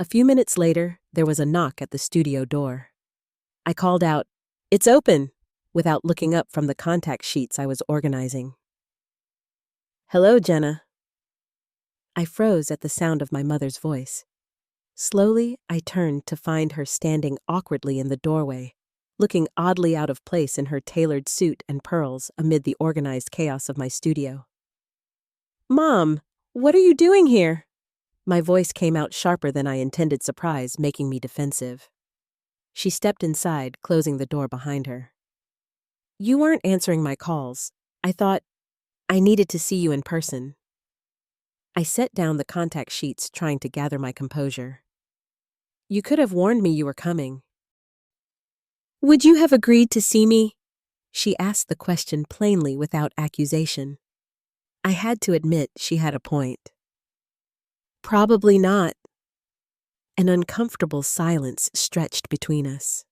A few minutes later, there was a knock at the studio door. I called out, "It's open," without looking up from the contact sheets I was organizing. Hello, Jenna. I froze at the sound of my mother's voice. Slowly, I turned to find her standing awkwardly in the doorway, looking oddly out of place in her tailored suit and pearls amid the organized chaos of my studio. Mom, what are you doing here? My voice came out sharper than I intended, surprise, making me defensive. She stepped inside, closing the door behind her. You weren't answering my calls. I thought I needed to see you in person. I set down the contact sheets, trying to gather my composure. You could have warned me you were coming. Would you have agreed to see me? She asked the question plainly without accusation. I had to admit she had a point. Probably not. An uncomfortable silence stretched between us.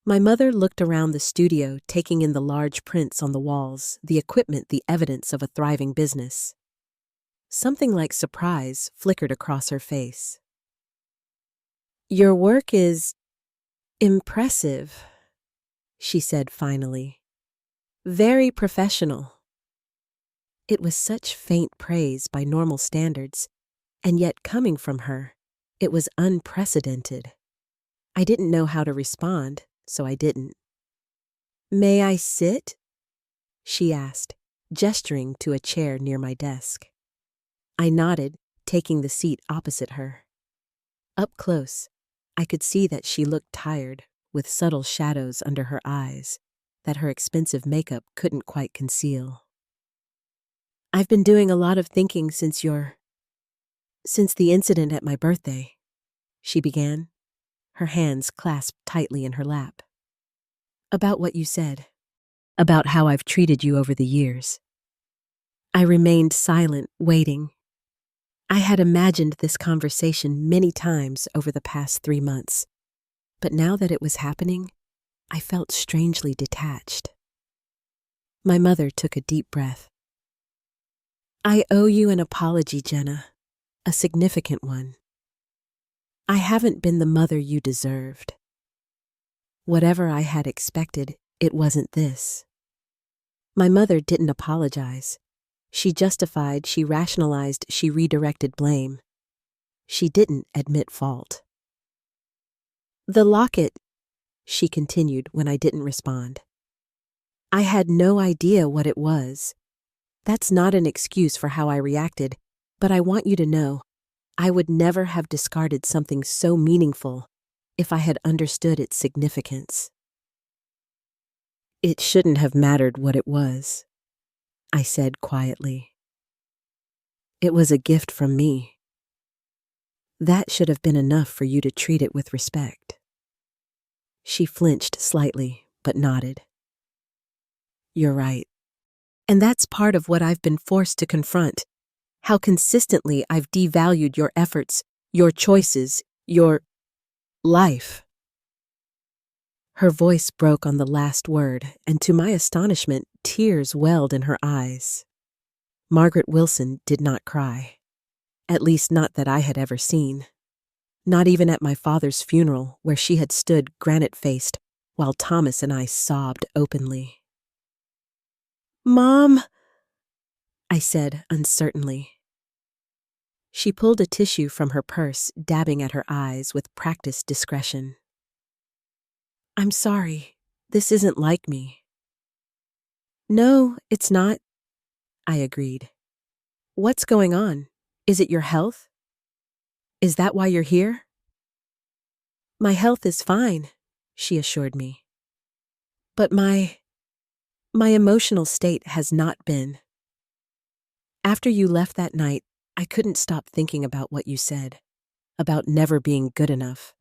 My mother looked around the studio, taking in the large prints on the walls, the equipment, the evidence of a thriving business. Something like surprise flickered across her face. Your work is impressive, she said finally. Very professional. It was such faint praise by normal standards, and yet coming from her, it was unprecedented. I didn't know how to respond, so I didn't. "May I sit?" she asked, gesturing to a chair near my desk. I nodded, taking the seat opposite her. Up close, I could see that she looked tired, with subtle shadows under her eyes that her expensive makeup couldn't quite conceal. "I've been doing a lot of thinking since the incident at my birthday," she began, her hands clasped tightly in her lap. "About what you said. About how I've treated you over the years." I remained silent, waiting. I had imagined this conversation many times over the past 3 months, but now that it was happening, I felt strangely detached. My mother took a deep breath. "I owe you an apology, Jenna, a significant one. I haven't been the mother you deserved. Whatever I had expected, it wasn't this." My mother didn't apologize. She justified, she rationalized, she redirected blame. She didn't admit fault. "The locket," she continued when I didn't respond. "I had no idea what it was. That's not an excuse for how I reacted, but I want you to know, I would never have discarded something so meaningful if I had understood its significance." "It shouldn't have mattered what it was," I said quietly. "It was a gift from me. That should have been enough for you to treat it with respect." She flinched slightly, but nodded. "You're right. And that's part of what I've been forced to confront, how consistently I've devalued your efforts, your choices, your life." Her voice broke on the last word, and to my astonishment, tears welled in her eyes. Margaret Wilson did not cry. At least not that I had ever seen. Not even at my father's funeral, where she had stood granite-faced, while Thomas and I sobbed openly. "Mom," I said uncertainly. She pulled a tissue from her purse, dabbing at her eyes with practiced discretion. "I'm sorry. This isn't like me." "No, it's not," I agreed. "What's going on? Is it your health? Is that why you're here?" "My health is fine," she assured me. "But my emotional state has not been. After you left that night, I couldn't stop thinking about what you said, about never being good enough,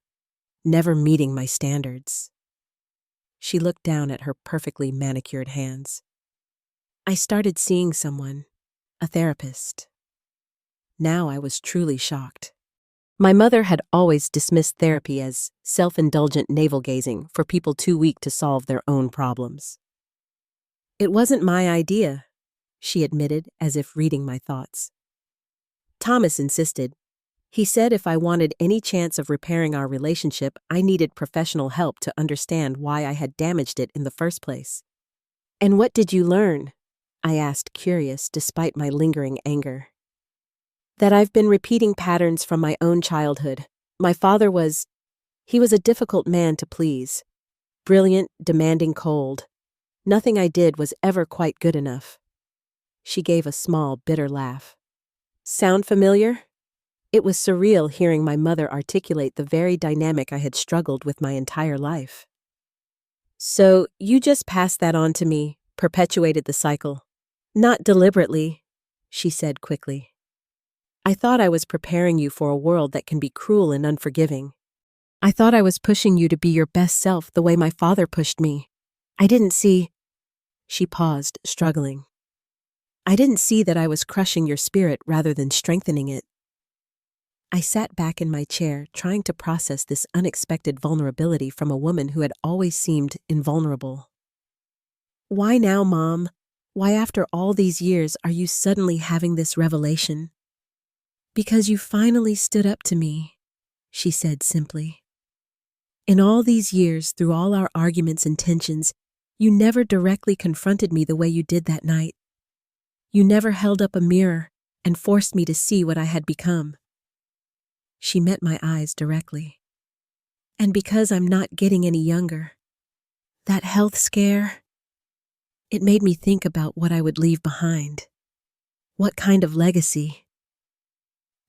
never meeting my standards." She looked down at her perfectly manicured hands. "I started seeing someone, a therapist." Now I was truly shocked. My mother had always dismissed therapy as self-indulgent navel-gazing for people too weak to solve their own problems. "It wasn't my idea," she admitted as if reading my thoughts. "Thomas insisted. He said if I wanted any chance of repairing our relationship, I needed professional help to understand why I had damaged it in the first place." "And what did you learn?" I asked, curious despite my lingering anger. "That I've been repeating patterns from my own childhood. My father he was a difficult man to please. Brilliant, demanding, cold. Nothing I did was ever quite good enough." She gave a small, bitter laugh. "Sound familiar?" It was surreal hearing my mother articulate the very dynamic I had struggled with my entire life. "So you just passed that on to me, perpetuated the cycle." "Not deliberately," she said quickly. "I thought I was preparing you for a world that can be cruel and unforgiving. I thought I was pushing you to be your best self the way my father pushed me. I didn't see—" She paused, struggling. "I didn't see that I was crushing your spirit rather than strengthening it." I sat back in my chair, trying to process this unexpected vulnerability from a woman who had always seemed invulnerable. "Why now, Mom? Why after all these years are you suddenly having this revelation?" "Because you finally stood up to me," she said simply. "In all these years, through all our arguments and tensions, You never directly confronted me the way you did that night. You never held up a mirror and forced me to see what I had become. She met my eyes directly. And because I'm not getting any younger, that health scare, it made me think about what I would leave behind. What kind of legacy?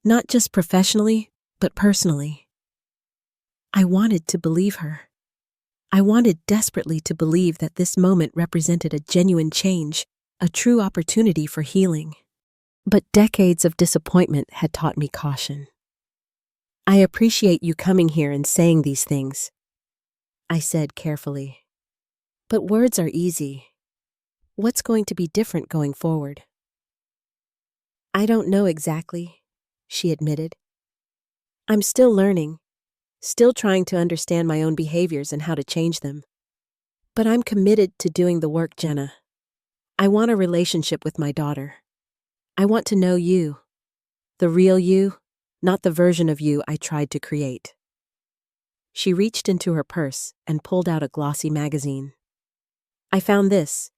Not just professionally, but personally. I wanted to believe her. I wanted desperately to believe that this moment represented a genuine change, a true opportunity for healing. But decades of disappointment had taught me caution. I appreciate you coming here and saying these things, I said carefully. But words are easy. What's going to be different going forward? I don't know exactly, she admitted. I'm still learning, still trying to understand my own behaviors and how to change them. But I'm committed to doing the work, Jenna. I want a relationship with my daughter. I want to know you, the real you, not the version of you I tried to create. She reached into her purse and pulled out a glossy magazine. I found this,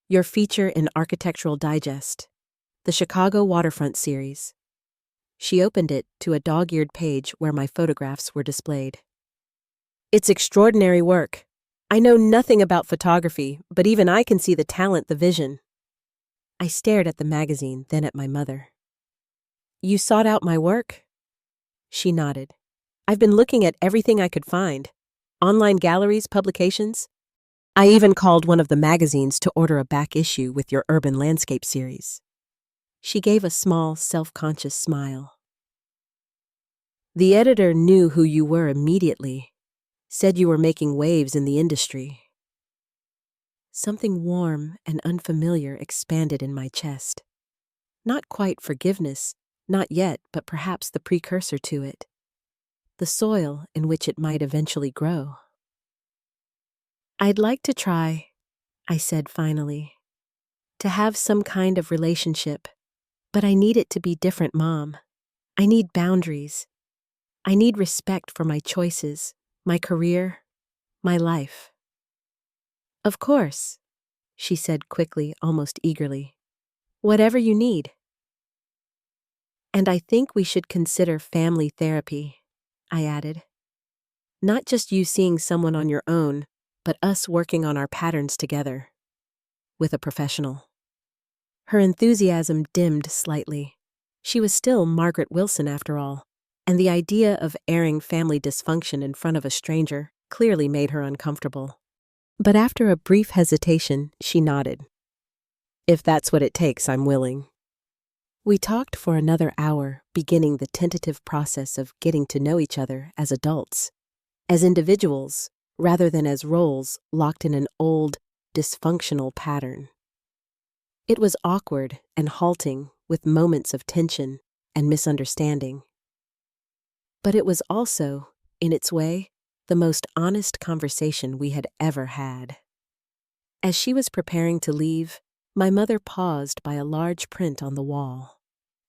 your feature in Architectural Digest, the Chicago Waterfront series. She opened it to a dog-eared page where my photographs were displayed. It's extraordinary work. I know nothing about photography, but even I can see the talent, the vision. I stared at the magazine, then at my mother. You sought out my work? She nodded. I've been looking at everything I could find. Online galleries, publications. I even called one of the magazines to order a back issue with your urban landscape series. She gave a small, self-conscious smile. The editor knew who you were immediately, said you were making waves in the industry. Something warm and unfamiliar expanded in my chest. Not quite forgiveness, not yet, but perhaps the precursor to it. The soil in which it might eventually grow. I'd like to try, I said finally, to have some kind of relationship, but I need it to be different, Mom. I need boundaries. I need respect for my choices, my career, my life. Of course, she said quickly, almost eagerly. Whatever you need. And I think we should consider family therapy, I added. Not just you seeing someone on your own, but us working on our patterns together. With a professional. Her enthusiasm dimmed slightly. She was still Margaret Wilson after all, and the idea of airing family dysfunction in front of a stranger clearly made her uncomfortable. But after a brief hesitation, she nodded. If that's what it takes, I'm willing. We talked for another hour, beginning the tentative process of getting to know each other as adults, as individuals, rather than as roles locked in an old, dysfunctional pattern. It was awkward and halting, with moments of tension and misunderstanding. But it was also, in its way, the most honest conversation we had ever had. As she was preparing to leave, my mother paused by a large print on the wall.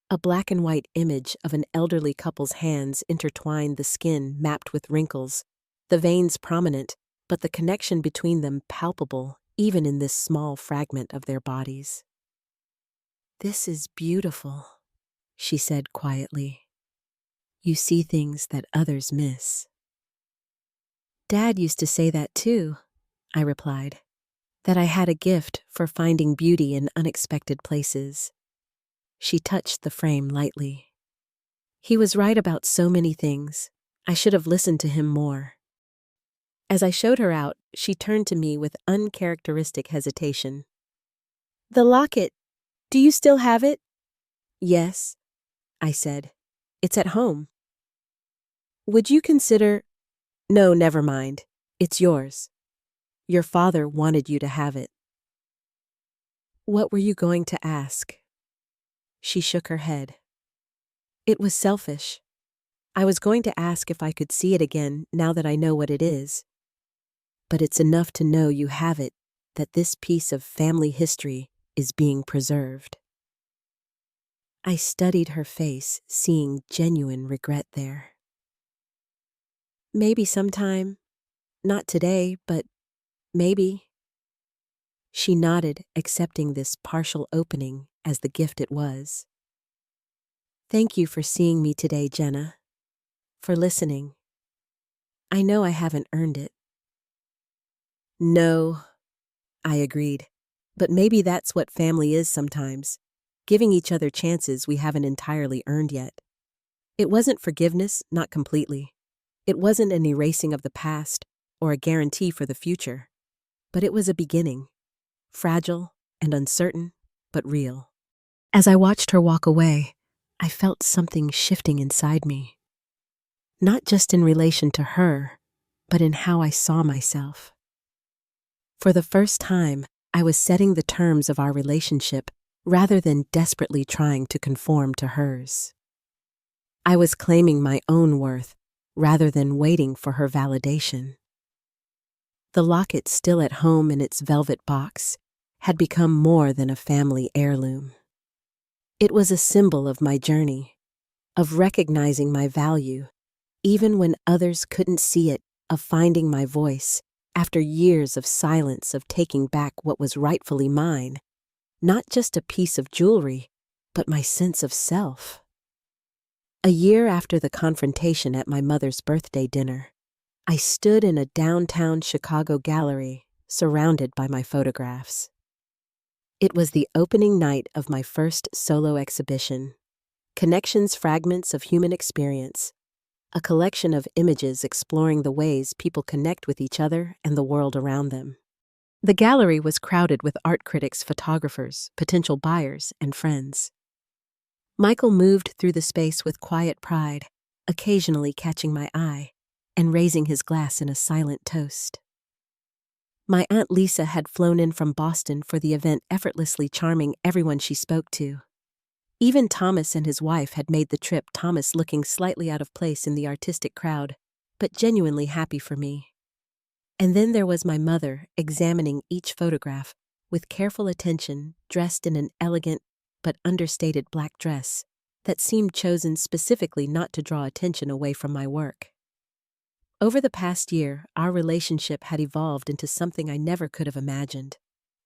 A black and white image of an elderly couple's hands intertwined, the skin mapped with wrinkles, the veins prominent, but the connection between them palpable even in this small fragment of their bodies. This is beautiful, she said quietly. You see things that others miss. Dad used to say that too, I replied, that I had a gift for finding beauty in unexpected places. She touched the frame lightly. He was right about so many things. I should have listened to him more. As I showed her out, she turned to me with uncharacteristic hesitation. The locket, do you still have it? Yes, I said. It's at home. Would you consider... No, never mind. It's yours. Your father wanted you to have it. What were you going to ask? She shook her head. It was selfish. I was going to ask if I could see it again now that I know what it is. But it's enough to know you have it, that this piece of family history is being preserved. I studied her face, seeing genuine regret there. Maybe sometime. Not today, but maybe. She nodded, accepting this partial opening as the gift it was. Thank you for seeing me today, Jenna. For listening. I know I haven't earned it. No, I agreed. But maybe that's what family is sometimes, giving each other chances we haven't entirely earned yet. It wasn't forgiveness, not completely. It wasn't an erasing of the past or a guarantee for the future. But it was a beginning, fragile and uncertain, but real. As I watched her walk away, I felt something shifting inside me. Not just in relation to her, but in how I saw myself. For the first time, I was setting the terms of our relationship rather than desperately trying to conform to hers. I was claiming my own worth rather than waiting for her validation. The locket, still at home in its velvet box, had become more than a family heirloom. It was a symbol of my journey, of recognizing my value, even when others couldn't see it, of finding my voice, after years of silence, of taking back what was rightfully mine, not just a piece of jewelry, but my sense of self. A year after the confrontation at my mother's birthday dinner, I stood in a downtown Chicago gallery, surrounded by my photographs. It was the opening night of my first solo exhibition, Connections, Fragments of Human Experience, a collection of images exploring the ways people connect with each other and the world around them. The gallery was crowded with art critics, photographers, potential buyers, and friends. Michael moved through the space with quiet pride, occasionally catching my eye and raising his glass in a silent toast. My Aunt Lisa had flown in from Boston for the event, effortlessly charming everyone she spoke to. Even Thomas and his wife had made the trip, Thomas looking slightly out of place in the artistic crowd, but genuinely happy for me. And then there was my mother, examining each photograph with careful attention, dressed in an elegant but understated black dress that seemed chosen specifically not to draw attention away from my work. Over the past year, our relationship had evolved into something I never could have imagined.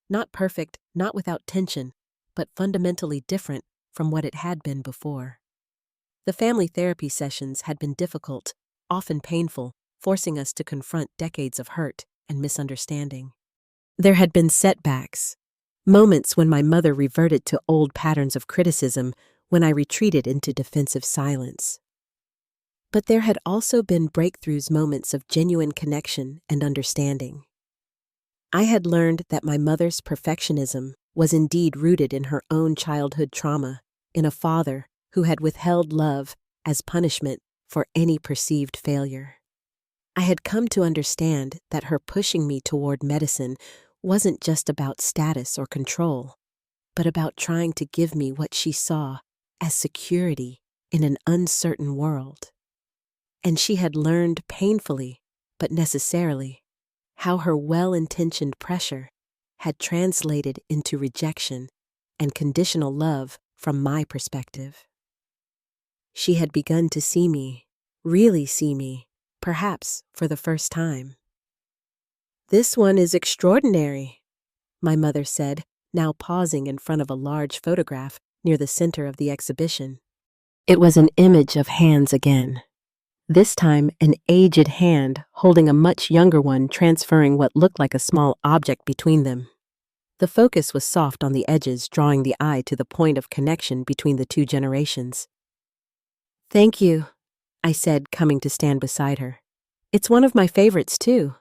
Not perfect, not without tension, but fundamentally different from what it had been before. The family therapy sessions had been difficult, often painful, forcing us to confront decades of hurt and misunderstanding. There had been setbacks, moments when my mother reverted to old patterns of criticism, when I retreated into defensive silence. But there had also been breakthroughs, moments of genuine connection and understanding. I had learned that my mother's perfectionism was indeed rooted in her own childhood trauma, in a father who had withheld love as punishment for any perceived failure. I had come to understand that her pushing me toward medicine wasn't just about status or control, but about trying to give me what she saw as security in an uncertain world. And she had learned painfully, but necessarily, how her well-intentioned pressure had translated into rejection and conditional love from my perspective. She had begun to see me, really see me, perhaps for the first time. "This one is extraordinary," my mother said, now pausing in front of a large photograph near the center of the exhibition. It was an image of hands again. This time, an aged hand holding a much younger one, transferring what looked like a small object between them. The focus was soft on the edges, drawing the eye to the point of connection between the two generations. "Thank you," I said, coming to stand beside her. "It's one of my favorites, too."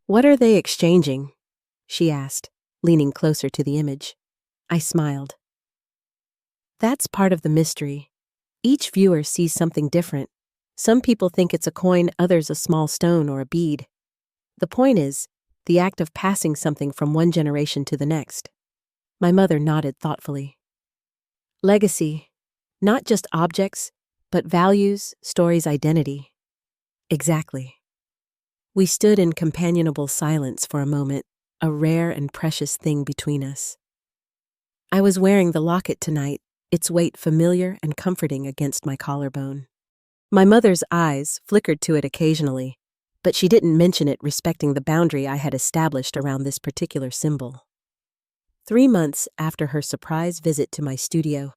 "What are they exchanging?" she asked, leaning closer to the image. I smiled. "That's part of the mystery. Each viewer sees something different. Some people think it's a coin, others a small stone or a bead. The point is, the act of passing something from one generation to the next." My mother nodded thoughtfully. "Legacy, not just objects, but values, stories, identity." Exactly. We stood in companionable silence for a moment, a rare and precious thing between us. I was wearing the locket tonight, its weight familiar and comforting against my collarbone. My mother's eyes flickered to it occasionally, but she didn't mention it, respecting the boundary I had established around this particular symbol. 3 months after her surprise visit to my studio,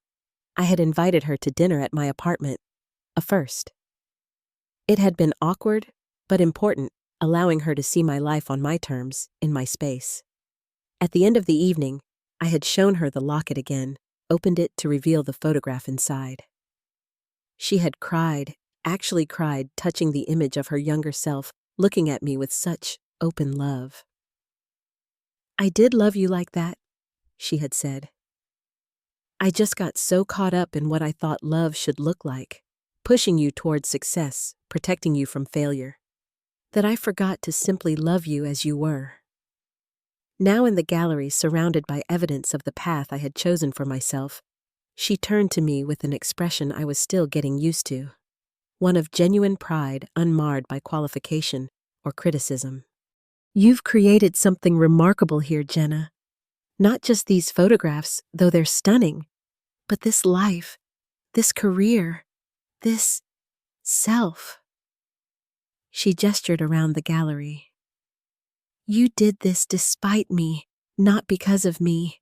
I had invited her to dinner at my apartment, a first. It had been awkward, but important, allowing her to see my life on my terms, in my space. At the end of the evening, I had shown her the locket again, opened it to reveal the photograph inside. She had cried, actually cried, touching the image of her younger self, looking at me with such open love. "I did love you like that," she had said. "I just got so caught up in what I thought love should look like, pushing you towards success, protecting you from failure, that I forgot to simply love you as you were." Now in the gallery, surrounded by evidence of the path I had chosen for myself, she turned to me with an expression I was still getting used to, one of genuine pride unmarred by qualification or criticism. "You've created something remarkable here, Jenna. Not just these photographs, though they're stunning, but this life, this career, this self." She gestured around the gallery. "You did this despite me, not because of me,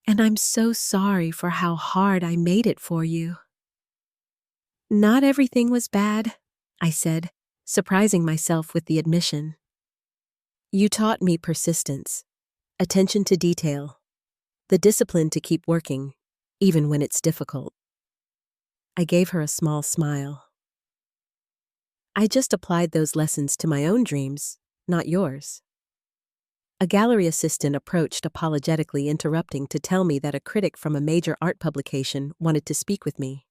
and I'm so sorry for how hard I made it for you." "Not everything was bad," I said, surprising myself with the admission. "You taught me persistence, attention to detail, the discipline to keep working, even when it's difficult." I gave her a small smile. "I just applied those lessons to my own dreams, not yours." A gallery assistant approached, apologetically interrupting to tell me that a critic from a major art publication wanted to speak with me.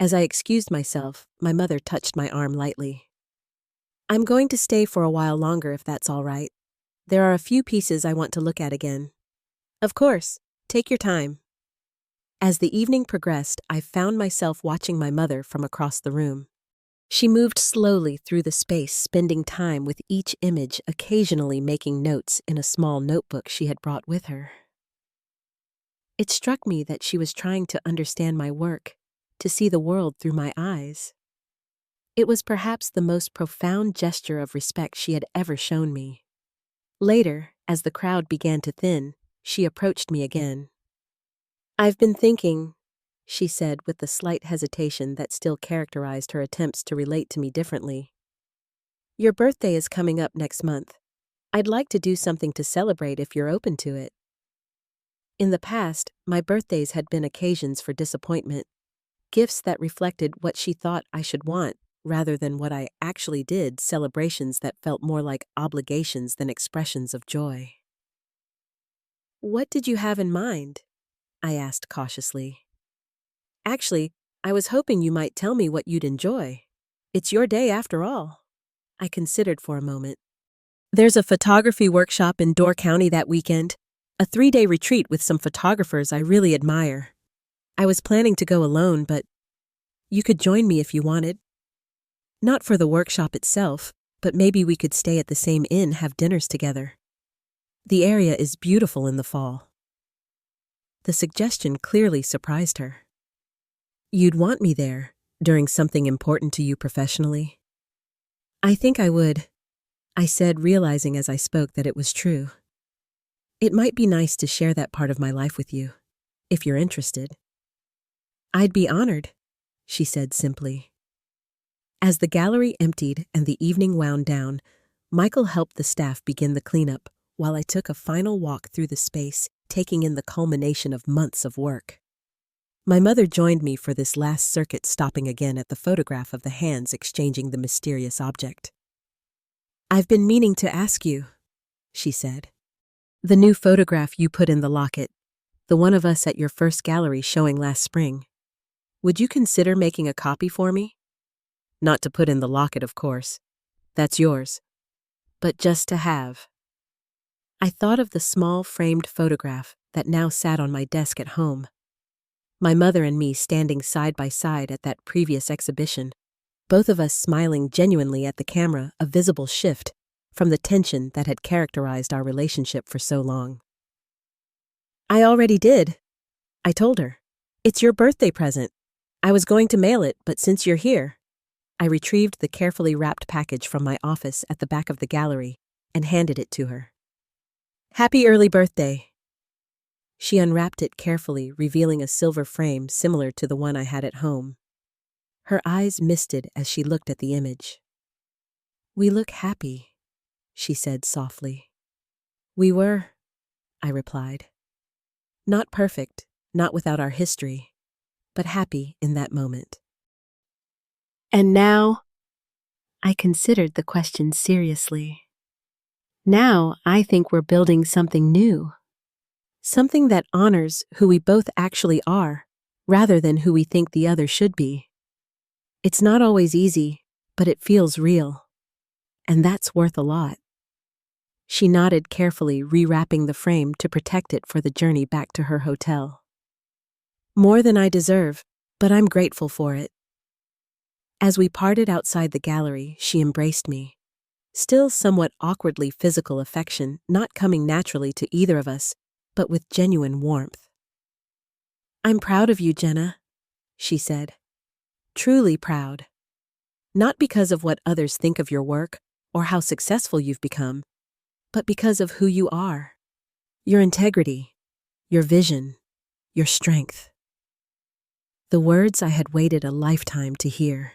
As I excused myself, my mother touched my arm lightly. "I'm going to stay for a while longer if that's all right. There are a few pieces I want to look at again." "Of course, take your time." As the evening progressed, I found myself watching my mother from across the room. She moved slowly through the space, spending time with each image, occasionally making notes in a small notebook she had brought with her. It struck me that she was trying to understand my work, to see the world through my eyes. It was perhaps the most profound gesture of respect she had ever shown me. Later, as the crowd began to thin, she approached me again. "I've been thinking," she said with the slight hesitation that still characterized her attempts to relate to me differently. "Your birthday is coming up next month. I'd like to do something to celebrate if you're open to it." In the past, my birthdays had been occasions for disappointment, gifts that reflected what she thought I should want rather than what I actually did, celebrations that felt more like obligations than expressions of joy. "What did you have in mind?" I asked cautiously. "Actually, I was hoping you might tell me what you'd enjoy. It's your day after all." I considered for a moment. "There's a photography workshop in Door County that weekend, a 3-day retreat with some photographers I really admire. I was planning to go alone, but you could join me if you wanted. Not for the workshop itself, but maybe we could stay at the same inn, have dinners together. The area is beautiful in the fall." The suggestion clearly surprised her. "You'd want me there, during something important to you professionally?" "I think I would," I said, realizing as I spoke that it was true. "It might be nice to share that part of my life with you, if you're interested." "I'd be honored," she said simply. As the gallery emptied and the evening wound down, Michael helped the staff begin the cleanup, while I took a final walk through the space, taking in the culmination of months of work. My mother joined me for this last circuit, stopping again at the photograph of the hands exchanging the mysterious object. "I've been meaning to ask you," she said. "The new photograph you put in the locket, the one of us at your first gallery showing last spring. Would you consider making a copy for me? Not to put in the locket, of course. That's yours. But just to have." I thought of the small framed photograph that now sat on my desk at home. My mother and me standing side by side at that previous exhibition, both of us smiling genuinely at the camera, a visible shift from the tension that had characterized our relationship for so long. "I already did," I told her. "It's your birthday present. I was going to mail it, but since you're here." I retrieved the carefully wrapped package from my office at the back of the gallery and handed it to her. "Happy early birthday." She unwrapped it carefully, revealing a silver frame similar to the one I had at home. Her eyes misted as she looked at the image. "We look happy," she said softly. "We were," I replied. "Not perfect, not without our history, but happy in that moment." And now, I considered the question seriously. Now I think we're building something new. Something that honors who we both actually are, rather than who we think the other should be. It's not always easy, but it feels real. And that's worth a lot. She nodded carefully, rewrapping the frame to protect it for the journey back to her hotel. "More than I deserve, but I'm grateful for it." As we parted outside the gallery, she embraced me. Still somewhat awkwardly physical affection, not coming naturally to either of us, but with genuine warmth. "I'm proud of you, Jenna," she said. "Truly proud. Not because of what others think of your work or how successful you've become, but because of who you are. Your integrity, your vision, your strength." The words I had waited a lifetime to hear.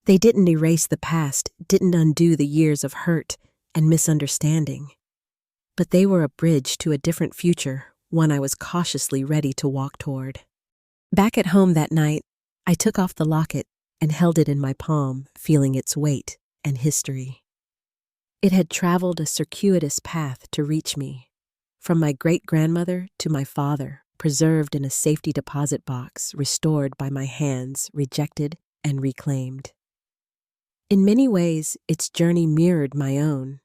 They didn't erase the past, didn't undo the years of hurt and misunderstanding. But they were a bridge to a different future, one I was cautiously ready to walk toward. Back at home that night, I took off the locket and held it in my palm, feeling its weight and history. It had traveled a circuitous path to reach me, from my great-grandmother to my father, preserved in a safety deposit box, restored by my hands, rejected and reclaimed. In many ways, its journey mirrored my own,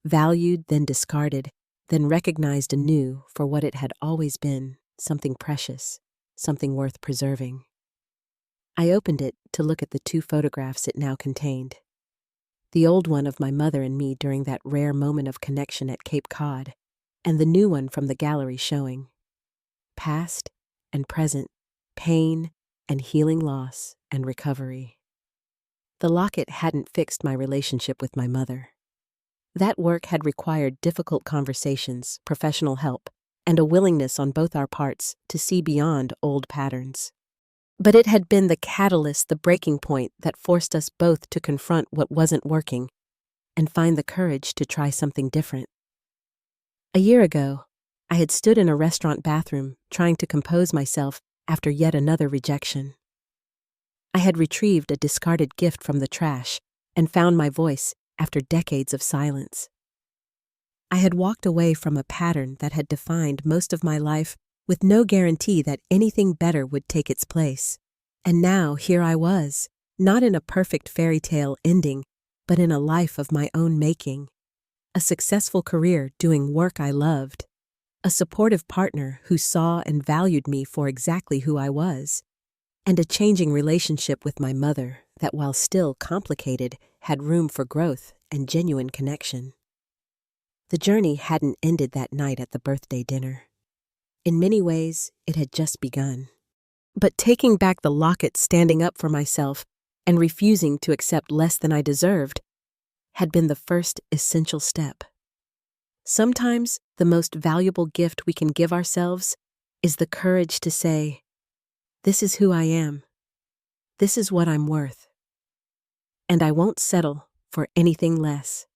valued, then discarded, then recognized anew for what it had always been, something precious, something worth preserving. I opened it to look at the 2 photographs it now contained. The old one of my mother and me during that rare moment of connection at Cape Cod, and the new one from the gallery showing past and present, pain and healing, loss and recovery. The locket hadn't fixed my relationship with my mother. That work had required difficult conversations, professional help, and a willingness on both our parts to see beyond old patterns. But it had been the catalyst, the breaking point that forced us both to confront what wasn't working and find the courage to try something different. A year ago, I had stood in a restaurant bathroom trying to compose myself after yet another rejection. I had retrieved a discarded gift from the trash and found my voice after decades of silence. I had walked away from a pattern that had defined most of my life with no guarantee that anything better would take its place. And now here I was, not in a perfect fairy tale ending, but in a life of my own making. A successful career doing work I loved. A supportive partner who saw and valued me for exactly who I was. And a changing relationship with my mother that, while still complicated, had room for growth and genuine connection. The journey hadn't ended that night at the birthday dinner. In many ways, it had just begun. But taking back the locket, standing up for myself, and refusing to accept less than I deserved, had been the first essential step. Sometimes the most valuable gift we can give ourselves is the courage to say, "This is who I am. This is what I'm worth. And I won't settle for anything less."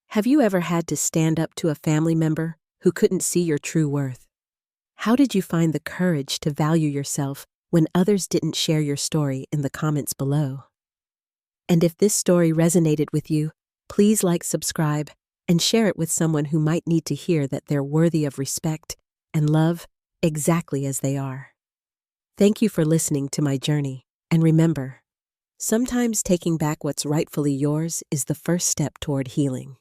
Have you ever had to stand up to a family member who couldn't see your true worth? How did you find the courage to value yourself when others didn't share your story in the comments below? And if this story resonated with you, please like, subscribe, and share it with someone who might need to hear that they're worthy of respect and love exactly as they are. Thank you for listening to my journey, and remember, sometimes taking back what's rightfully yours is the first step toward healing.